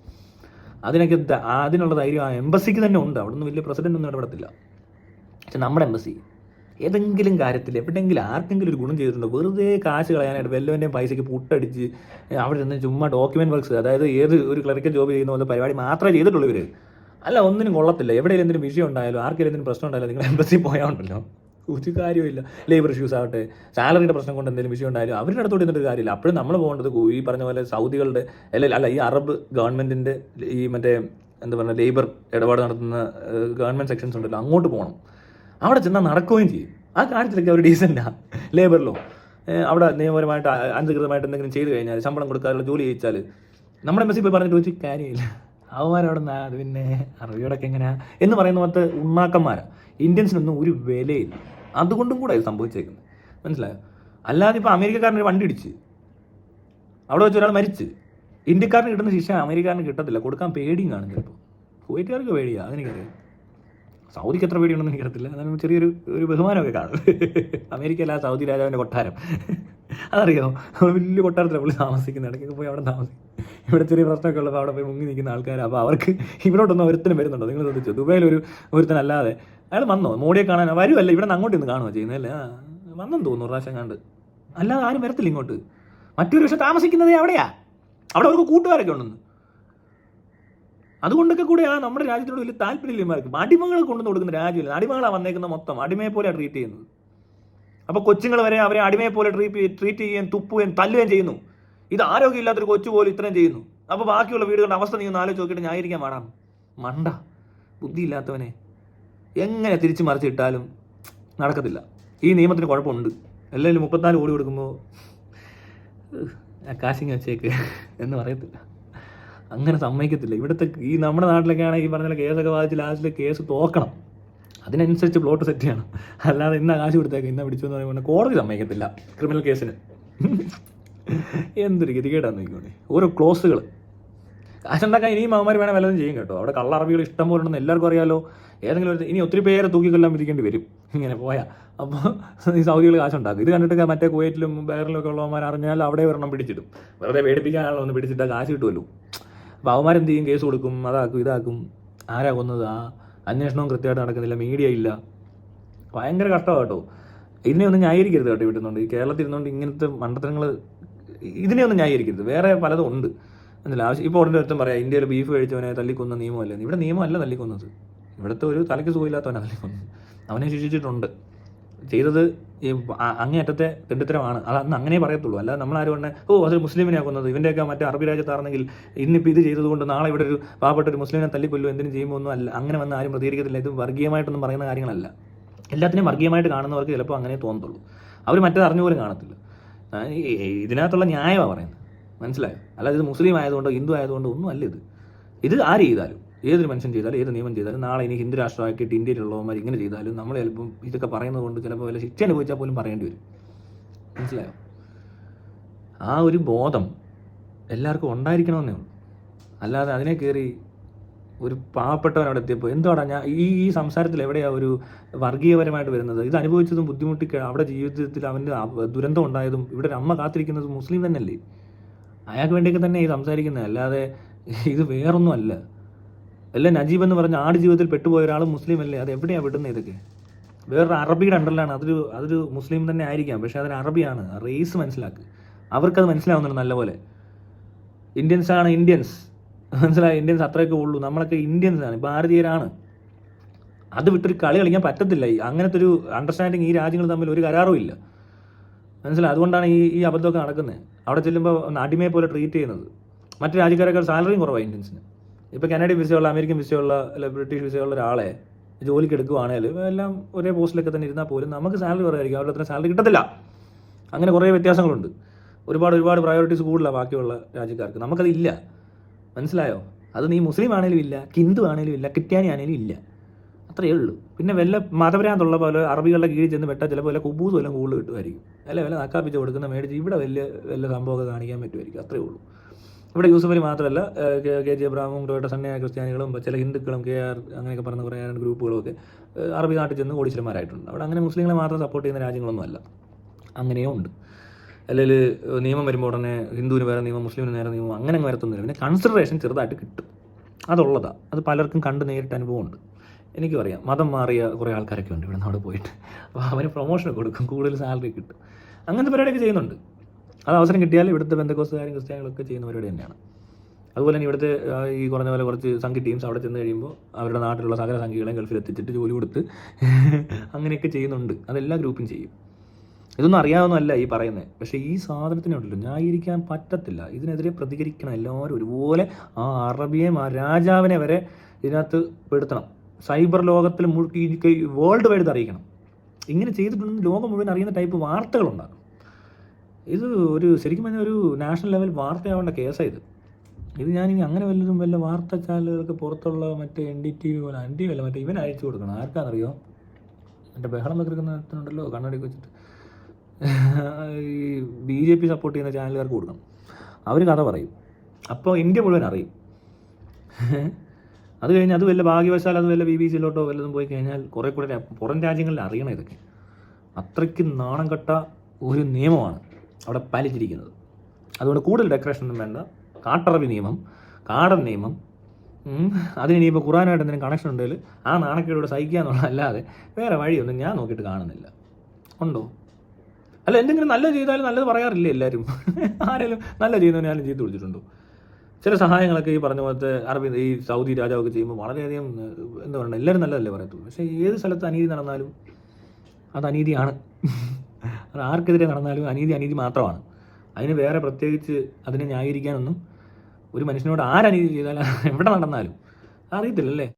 അതിനുള്ള ധൈര്യം ആ എംബസിക്ക് തന്നെ ഉണ്ട്. അവിടെ നിന്ന് വലിയ പ്രസിഡൻ്റ് ഒന്നും ഇടപെടത്തില്ല. പക്ഷെ നമ്മുടെ എംബസി ഏതെങ്കിലും കാര്യത്തിൽ എവിടെയെങ്കിലും ആർക്കെങ്കിലും ഒരു ഗുണം ചെയ്തിട്ടുണ്ടോ? വെറുതെ കാശ് കളയാനായിട്ട് വല്ലവൻ്റെയും പൈസയ്ക്ക് പുട്ടടിച്ച് അവിടെ നിന്ന് ചുമ്മാ ഡോക്യുമെൻറ്റ് വർക്ക്സ്, അതായത് ഏത് ഒരു ക്ലറിക്കൽ ജോബ് ചെയ്യുന്ന പോലെ പരിപാടി മാത്രമേ ചെയ്തിട്ടുള്ളൂ ഇവർ. അല്ല, ഒന്നിനും കൊള്ളത്തില്ല. എവിടെയെങ്കിലും എന്തെങ്കിലും വിഷയം ഉണ്ടായാലും ആർക്കെങ്കിലും എന്തെങ്കിലും പ്രശ്നം ഉണ്ടായാലും നിങ്ങൾ എംബസി പോയാൽ ഉണ്ടല്ലോ ഒരു കാര്യമില്ല. ലേബർ ഇഷ്യൂസ് ആവട്ടെ, സാലറിയുടെ പ്രശ്നം കൊണ്ട് എന്തെങ്കിലും വിഷയം ഉണ്ടായാലും അവരുടെ അടുത്തോട്ട് ഇരുന്നിട്ട് കാര്യമില്ല. അപ്പോഴും നമ്മൾ പോകേണ്ടത് ഈ പറഞ്ഞ പോലെ സൗദികളുടെ അല്ല ഈ അറബ് ഗവൺമെൻറ്റിൻ്റെ ഈ മറ്റേ എന്താ പറയുക ലേബർ ഇടപാട് നടത്തുന്ന ഗവൺമെൻറ് സെക്ഷൻസ് ഉണ്ടല്ലോ, അങ്ങോട്ട് പോകണം. അവിടെ ചെന്നാൽ നടക്കുകയും ചെയ്യും. ആ കാര്യത്തിലൊക്കെ അവർ ഡീസൻ്റാണ്. ലേബറിലോ അവിടെ നിയമപരമായിട്ട് അനധികൃതമായിട്ട് എന്തെങ്കിലും ചെയ്ത് കഴിഞ്ഞാൽ ശമ്പളം കൊടുക്കാനുള്ള ജോലി ചെയ്യിച്ചാൽ നമ്മുടെ എംബസി പോയി പറഞ്ഞിട്ട് വെച്ച് കാര്യമില്ല. അവന്മാരവിടെ നിന്ന് അത് പിന്നെ അറബിയോടൊക്കെ എങ്ങനെയാണ് എന്ന് പറയുന്ന പോലത്തെ ഉണ്ണാക്കന്മാരാണ്. ഇന്ത്യൻസിനൊന്നും ഒരു വിലയില്ല. അതുകൊണ്ടും കൂടെ ഇത് സംഭവിച്ചേക്കുന്നത്. മനസ്സിലായോ? അല്ലാതെ ഇപ്പോൾ അമേരിക്കക്കാരന് ഒരു വണ്ടി ഇടിച്ച് അവിടെ വെച്ച് ഒരാൾ മരിച്ച്, ഇന്ത്യക്കാരന് കിട്ടുന്ന ശിക്ഷ അമേരിക്കാരന് കിട്ടത്തില്ല. കൊടുക്കാൻ പേടിയും കാണും ചിലപ്പോൾ. കുവൈറ്റുകാർക്ക് പേടിയാണ്, അതെനിക്കറിയാം. സൗദിക്ക് എത്ര പേടിയുണ്ടെന്ന് എനിക്കറിയത്തില്ല. അതായത് ചെറിയൊരു ബഹുമാനമൊക്കെ കാണും. അമേരിക്കയല്ല സൗദി രാജാവിൻ്റെ കൊട്ടാരം, അതറിയോ? വലിയ കൊട്ടാരത്തിലാണ് പുള്ളി താമസിക്കുന്നത്. ഇടയ്ക്കൊക്കെ പോയി അവിടെ താമസിക്കും. ഇവിടെ ചെറിയ പ്രശ്നമൊക്കെ ഉള്ളപ്പോൾ അവിടെ പോയി മുങ്ങി നിൽക്കുന്ന ആൾക്കാർ. അപ്പോൾ അവർക്ക് ഇവിടോട്ടൊന്നും ഒരുത്തനും വരുന്നുണ്ടോ? നിങ്ങൾ ശ്രദ്ധിച്ചു? ദുബൈയിൽ ഒരുത്തനല്ലാതെ അയാൾ വന്നോ? മോഡിയെ കാണാൻ വരുമല്ല, ഇവിടെ നിന്ന് അങ്ങോട്ട് ഇന്ന് കാണുമോ ചെയ്യുന്നതല്ലേ? വന്നെന്ന് തോന്നുന്നു പ്രാവശ്യം കണ്ട്. അല്ലാതെ ആരും വരത്തില്ല ഇങ്ങോട്ട്. മറ്റൊരു പക്ഷെ താമസിക്കുന്നതേ അവിടെയാ. അവിടെ അവർക്ക് കൂട്ടുകാരൊക്കെ ഉണ്ടെന്ന്. അതുകൊണ്ടൊക്കെ കൂടെയാണ് നമ്മുടെ രാജ്യത്തോട് വലിയ താല്പര്യമില്ലമാർക്ക്. അടിമകളെ കൊണ്ടുവന്ന് കൊടുക്കുന്ന രാജ്യമില്ല. അടിമകളാണ് വന്നേക്കുന്ന മൊത്തം. അടിമയെ പോലെയാണ് ട്രീറ്റ് ചെയ്യുന്നത്. അപ്പോൾ കൊച്ചുങ്ങൾ വരെ അവരെ അടിമയെ പോലെ ട്രീറ്റ് ചെയ്യുകയും തുപ്പുകയും തല്ലുകയും ചെയ്യുന്നു. ഇത് ആരോഗ്യമില്ലാത്തൊരു കൊച്ചു പോലും ഇത്രയും ചെയ്യുന്നു. അപ്പോൾ ബാക്കിയുള്ള വീടുകളുടെ അവസ്ഥ നീ ഒന്ന് ആലോചിച്ച് നോക്കിയിട്ട് ന്യായീകരിക്കാൻ പാടാം. മണ്ട ബുദ്ധിയില്ലാത്തവനെ എങ്ങനെ തിരിച്ചു മറിച്ചിട്ടാലും നടക്കത്തില്ല. ഈ നിയമത്തിന് കുഴപ്പമുണ്ട്. എല്ലാവരും 34 കോടി കൊടുക്കുമ്പോൾ കാശിങ് വെച്ചേക്ക് എന്ന് പറയത്തില്ല. അങ്ങനെ സമ്മതിക്കത്തില്ല. ഇവിടുത്തെ ഈ നമ്മുടെ നാട്ടിലൊക്കെ ആണെങ്കിൽ ഈ പറഞ്ഞ കേസൊക്കെ വാദിച്ച് ലാസ്റ്റിൽ കേസ് തോക്കണം. അതിനനുസരിച്ച് പ്ലോട്ട് സെറ്റ് ചെയ്യണം. അല്ലാതെ ഇന്ന കാശ് കൊടുത്തേക്ക് ഇന്ന പിടിച്ചു എന്ന് പറയുമ്പോൾ കോടതി സമ്മതിക്കത്തില്ല ക്രിമിനൽ കേസിന്. എന്തൊരു ഗതികേടാന്ന് നോക്കിക്കോണേ ഓരോ ക്ലോസുകൾ. കാശുണ്ടാക്കാൻ ഇനിയും അവന്മാർ വേണം വല്ലതും ചെയ്യും കേട്ടോ. അവിടെ കള്ള അറബികൾ ഇഷ്ടം പോലെ ഉണ്ടെന്ന് എല്ലാവർക്കും അറിയാലോ. ഏതെങ്കിലും ഒരു ഇനി ഒത്തിരി പേരെ തൂക്കിക്കൊല്ലാൻ വിധിക്കേണ്ടി വരും ഇങ്ങനെ പോയാൽ. അപ്പോൾ ഈ സൗദികൾ കാശുണ്ടാക്കും. ഇത് കണ്ടിട്ട് മറ്റേ കുവൈറ്റിലും ബഹറിലും ഒക്കെ ഉള്ളവന്മാർ അറിഞ്ഞാൽ അവിടെ ഒരെണ്ണം പിടിച്ചിടും. വെറുതെ പേടിപ്പിക്കാനുള്ള ഒന്ന് പിടിച്ചിട്ടാൽ കാശ് കിട്ടുമല്ലോ. അപ്പോൾ അവന്മാരെന്ത് ചെയ്യും? കേസ് കൊടുക്കും, അതാക്കും ഇതാക്കും. ആരാ കൊന്നത്? അന്വേഷണവും കൃത്യമായിട്ട് നടക്കുന്നില്ല, മീഡിയ ഇല്ല. ഭയങ്കര കഷ്ടമാണ് കേട്ടോ. ഇതിനെ ഒന്നും ന്യായീകരിക്കരുത് കേട്ടോ. വിട്ടുന്നുണ്ട് ഈ കേരളത്തിൽ ഇരുന്നുകൊണ്ട് ഇങ്ങനത്തെ മണ്ടത്തരങ്ങൾ ഇതിനെ ഒന്നും ന്യായീകരിക്കരുത്. വേറെ പലതും ഉണ്ട് എന്നല്ല ആവശ്യം. ഇപ്പോൾ ഉടനെ ഒരുത്തം പറയാം ഇന്ത്യയിൽ ബീഫ് കഴിച്ചവനെ തല്ലിക്കൊന്ന നിയമമല്ലേ. ഇവിടെ നിയമമല്ല തല്ലിക്കൊന്നത്. ഇവിടുത്തെ ഒരു തലയ്ക്ക് സുഖമില്ലാത്തവനെ തല്ലിക്കൊന്നത്. അവനെ ശിക്ഷിച്ചിട്ടുണ്ട്. ചെയ്തത് ഈ അങ്ങേയറ്റത്തെ തെണ്ടിത്തരമാണ്. അത് അന്ന് അങ്ങനെ പറയത്തുള്ളൂ. അല്ലാതെ നമ്മളാരും പറഞ്ഞാൽ അതൊരു മുസ്ലിമിനെ കൊന്നത്, ഇവൻ്റെയൊക്കെ മറ്റേ അറബി രാജ്യത്താണെങ്കിൽ ഇന്നിപ്പോൾ ഇത് ചെയ്തതുകൊണ്ട് നാളെ ഇവിടെ ഒരു പാവപ്പെട്ട ഒരു മുസ്ലിമിനെ തല്ലിക്കൊല്ലോ എന്തിനും ചെയ്യുമ്പോൾ ഒന്നും അല്ല. അങ്ങനെ വന്ന് ആരും പ്രതികരിക്കത്തില്ല. ഇത് വർഗീയമായിട്ടൊന്നും പറയുന്ന കാര്യങ്ങളല്ല. എല്ലാത്തിനെയും വർഗീയമായിട്ട് കാണുന്നവർക്ക് ചിലപ്പോൾ അങ്ങനെ തോന്നത്തുള്ളൂ. അവർ മറ്റേത് അറിഞ്ഞുപോലും കാണത്തില്ല. ഇതിനകത്തുള്ള ന്യായമാണ് പറയുന്നത്, മനസ്സിലായോ? അല്ലാതെ ഇത് മുസ്ലിം ആയതുകൊണ്ടോ ഹിന്ദു ആയതുകൊണ്ടോ ഒന്നും അല്ല. ഇത് ആര് ചെയ്താലും, ഏതൊരു മനുഷ്യൻ ചെയ്താലും, ഏത് നിയമം ചെയ്താലും, നാളെ ഇനി ഹിന്ദു രാഷ്ട്രമാക്കിയിട്ട് ഇന്ത്യയിലുള്ളവന്മാർ ഇങ്ങനെ ചെയ്താലും നമ്മൾ ചിലപ്പം ഇതൊക്കെ പറയുന്നത് കൊണ്ട് ചിലപ്പോൾ വല്ല ശിക്ഷ അനുഭവിച്ചാൽ പോലും പറയേണ്ടി വരും. മനസ്സിലായോ? ആ ഒരു ബോധം എല്ലാവർക്കും ഉണ്ടായിരിക്കണമെന്നേ ഉള്ളൂ. അല്ലാതെ അതിനെ കയറി ഒരു പാവപ്പെട്ടവൻ അവിടെ എത്തിയപ്പോൾ എന്തുവാടാ ഞാൻ ഈ സംസാരത്തിൽ എവിടെയാണ് ഒരു വർഗീയപരമായിട്ട് വരുന്നത്? ഇത് അനുഭവിച്ചതും ബുദ്ധിമുട്ടി അവിടെ ജീവിതത്തിൽ അവൻ്റെ ദുരന്തം ഉണ്ടായതും ഇവിടെ ഒരു അമ്മ കാത്തിരിക്കുന്നതും മുസ്ലിം തന്നെയല്ലേ? അയാൾക്ക് വേണ്ടിയൊക്കെ തന്നെ ഈ സംസാരിക്കുന്നത്. അല്ലാതെ ഇത് വേറൊന്നും അല്ല. അല്ല നജീബ് എന്ന് പറഞ്ഞ ആട് ജീവിതത്തിൽ പെട്ടുപോയ ഒരാൾ മുസ്ലിം അല്ലേ? അത് എവിടെയാണ് വിടുന്നത്? ഇതൊക്കെ വേറൊരു അറബിയുടെ അണ്ടറിലാണ്. അതൊരു മുസ്ലിം തന്നെ ആയിരിക്കാം, പക്ഷേ അതൊരു അറബിയാണ്. റേസ് മനസ്സിലാക്കുക. അവർക്കത് മനസ്സിലാവുന്നുണ്ട് നല്ലപോലെ. ഇന്ത്യൻസാണ് ഇന്ത്യൻസ്, മനസ്സിലായി? ഇന്ത്യൻസ് അത്രയൊക്കെ ഉള്ളൂ. നമ്മളൊക്കെ ഇന്ത്യൻസാണ്, ഭാരതീയരാണ്. അത് വിട്ടൊരു കളി കളിക്കാൻ പറ്റത്തില്ല. അങ്ങനത്തെ ഒരു അണ്ടർസ്റ്റാൻഡിങ് ഈ രാജ്യങ്ങൾ തമ്മിൽ ഒരു കരാറും ഇല്ല, മനസ്സിലായി? അതുകൊണ്ടാണ് ഈ അബദ്ധമൊക്കെ നടക്കുന്നത്. അവിടെ ചെല്ലുമ്പോൾ അടിമയെ പോലെ ട്രീറ്റ് ചെയ്യുന്നത്. മറ്റു രാജ്യക്കാരേക്കാൾ സാലറിയും കുറവാണ് ഇന്ത്യൻസിന്. ഇപ്പോൾ കനഡിയൻ വിസയുള്ള, അമേരിക്കൻ വിസയുള്ള, അല്ല ബ്രിട്ടീഷ് വിസയുള്ള ഒരാളെ ജോലിക്ക് എടുക്കുകയാണെങ്കിൽ എല്ലാം ഒരേ പോസ്റ്റിലൊക്കെ തന്നെ ഇരുന്നാൽ പോലും നമുക്ക് സാലറി കുറവായിരിക്കും. അവരുടെ അത്ര സാലറി കിട്ടത്തില്ല. അങ്ങനെ കുറേ വ്യത്യാസങ്ങളുണ്ട്. ഒരുപാട് പ്രയോറിറ്റീസ് കൂടുതലാണ് ബാക്കിയുള്ള രാജ്യക്കാർക്ക്. നമുക്കതില്ല, മനസ്സിലായോ? അത് നീ മുസ്ലിം ആണെങ്കിലും ഇല്ല, ഹിന്ദു ആണെങ്കിലും ഇല്ല, ക്രിസ്ത്യാനി ആണെങ്കിലും ഇല്ല. അത്രയേ ഉള്ളൂ. പിന്നെ വല്ല മതഭ്രാന്തുള്ള പോലെ അറബികളുടെ കീഴിൽ ചെന്ന് വെട്ടാൽ ചിലപ്പോൾ വല്ല കുബൂസ് വല്ലതും കൂടുതൽ കിട്ടുമായിരിക്കും. വല്ല നക്കാപ്പിച്ച് കൊടുക്കുന്ന മേടിച്ച് ഇവിടെ വല്ല സംഭവമൊക്കെ കാണിക്കാൻ പറ്റുമായിരിക്കും. അത്രയേ ഉള്ളൂ. ഇവിടെ യൂസഫ് അലി മാത്രമല്ല, KG എബ്രാമും ടോട്ട സണ്ണയായ ക്രിസ്ത്യാനികളും ചില ഹിന്ദുക്കളും KR അങ്ങനെയൊക്കെ പറയുന്ന കുറേ ഗ്രൂപ്പുകളും ഒക്കെ അറബി നാട്ടിൽ ചെന്ന് കോടീശ്വരന്മാരായിട്ടുണ്ട്. അവിടെ അങ്ങനെ മുസ്ലിങ്ങളെ മാത്രം സപ്പോർട്ട് ചെയ്യുന്ന രാജ്യങ്ങളൊന്നും അല്ല. അങ്ങനെയും ഉണ്ട്. അല്ലെങ്കിൽ നിയമം വരുമ്പോൾ ഉടനെ ഹിന്ദുവിന് വേറെ നിയമം, മുസ്ലിമിന് നേരെ നിയമം, അങ്ങനെ വരത്തൊന്നുമില്ല. പിന്നെ കൺസിഡറേഷൻ ചെറുതായിട്ട് കിട്ടും. അതുള്ളതാണ്. അത് പലർക്കും കണ്ട് നേരിട്ട് അനുഭവമുണ്ട്. എനിക്കും അറിയാം. മതം മാറിയ കുറേ ആൾക്കാരൊക്കെ ഉണ്ട് ഇവിടെ നിന്ന് അവിടെ പോയിട്ട്. അപ്പോൾ അവന് പ്രൊമോഷൻ കൊടുക്കും, കൂടുതൽ സാലറി കിട്ടും. അങ്ങനത്തെ പരിപാടിയൊക്കെ ചെയ്യുന്നുണ്ട്. അത് അവസരം കിട്ടിയാൽ ഇവിടുത്തെ ബന്ധക്കോസുകാരും ക്രിസ്ത്യാനികളൊക്കെ ചെയ്യുന്ന പരിപാടി തന്നെയാണ്. അതുപോലെ തന്നെ ഇവിടുത്തെ ഈ കുറഞ്ഞ പോലെ കുറച്ച് സംഘി ടീംസ് അവിടെ ചെന്ന് കഴിയുമ്പോൾ അവരുടെ നാട്ടിലുള്ള സകല സംഘികളെയും ഗൾഫിൽ എത്തിച്ചിട്ട് ജോലി കൊടുത്ത് അങ്ങനെയൊക്കെ ചെയ്യുന്നുണ്ട്. അതെല്ലാ ഗ്രൂപ്പും ചെയ്യും. ഇതൊന്നും അറിയാവുന്നതല്ല ഈ പറയുന്നത്. പക്ഷേ ഈ സാധനത്തിനുണ്ടല്ലോ ന്യായീകരിക്കാൻ പറ്റത്തില്ല. ഇതിനെതിരെ പ്രതികരിക്കണം എല്ലാവരും ഒരുപോലെ. ആ അറബിയെ രാജാവിനെ വരെ ഇതിനകത്ത് പെടുത്തണം. സൈബർ ലോകത്തിൽ വേൾഡ് വൈഡ് അറിയിക്കണം. ഇങ്ങനെ ചെയ്തിട്ടുണ്ടെങ്കിൽ ലോകം മുഴുവൻ അറിയുന്ന ടൈപ്പ് വാർത്തകളുണ്ടാകും. ഇത് ഒരു ശരിക്കും പറഞ്ഞാൽ ഒരു നാഷണൽ ലെവൽ വാർത്തയാവേണ്ട കേസാണ് ഇത്. ഞാനിങ്ങനെ അങ്ങനെ വല്ല വാർത്താ ചാനലുകൾക്ക് പുറത്തുള്ള മറ്റേ NDTV പോലെ NDTV അല്ല, മറ്റേ ഇവൻ അയച്ചു കൊടുക്കണം. ആർക്കാണെന്നറിയോ? മറ്റേ ബഹളം വെക്കുന്നുണ്ടല്ലോ കണ്ണാടി വെച്ചിട്ട്, ഈ BJP സപ്പോർട്ട് ചെയ്യുന്ന ചാനലുകാർക്ക് കൊടുക്കണം. അവർ കഥ പറയും. അപ്പോൾ ഇന്ത്യ മുഴുവൻ അറിയും. അത് കഴിഞ്ഞ് അത് വല്ല ഭാഗ്യവശാൽ അത് വല്ല BBC-ലോട്ടോ വല്ലതും പോയി കഴിഞ്ഞാൽ കുറേ കൂടെ പുറം രാജ്യങ്ങളിൽ അറിയണം ഇതൊക്കെ. അത്രയ്ക്ക് നാണം കെട്ട ഒരു നിയമമാണ് അവിടെ പാലിച്ചിരിക്കുന്നത്. അതുകൊണ്ട് കൂടുതൽ ഡെക്കറേഷൻ ഒന്നും വേണ്ട. കാട്ടറബി നിയമം, കാടൻ നിയമം, അതിനിപ്പോൾ ഖുറാനായിട്ട് എന്തെങ്കിലും കണക്ഷൻ ഉണ്ടെങ്കിൽ ആ നാണക്കേടോടെ സഹിക്കുക എന്നുള്ളതല്ലാതെ വേറെ വഴിയൊന്നും ഞാൻ നോക്കിയിട്ട് കാണുന്നില്ല. ഉണ്ടോ? അല്ല, എന്തെങ്കിലും നല്ലത് ചെയ്താലും നല്ലത് പറയാറില്ലേ എല്ലാവരും? ആരെങ്കിലും നല്ല ചെയ്യുന്നവനാലും ചെയ്ത് വിളിച്ചിട്ടുണ്ടോ? ചില സഹായങ്ങളൊക്കെ ഈ പറഞ്ഞ പോലത്തെ ഈ സൗദി രാജാവൊക്കെ ചെയ്യുമ്പോൾ വളരെയധികം എന്താ പറയുക, എല്ലാവരും നല്ലതല്ലേ പറയത്തുള്ളൂ. പക്ഷേ ഏത് സ്ഥലത്ത് അനീതി നടന്നാലും അത് അനീതിയാണ്. അത് ആർക്കെതിരെ നടന്നാലും അനീതി അനീതി മാത്രമാണ്. അതിന് വേറെ പ്രത്യേകിച്ച് അതിനെ ന്യായീകരിക്കാനൊന്നും ഒരു മനുഷ്യനോട് ആരനീതി ചെയ്താലും എവിടെ നടന്നാലും അറിയത്തില്ലല്ലേ.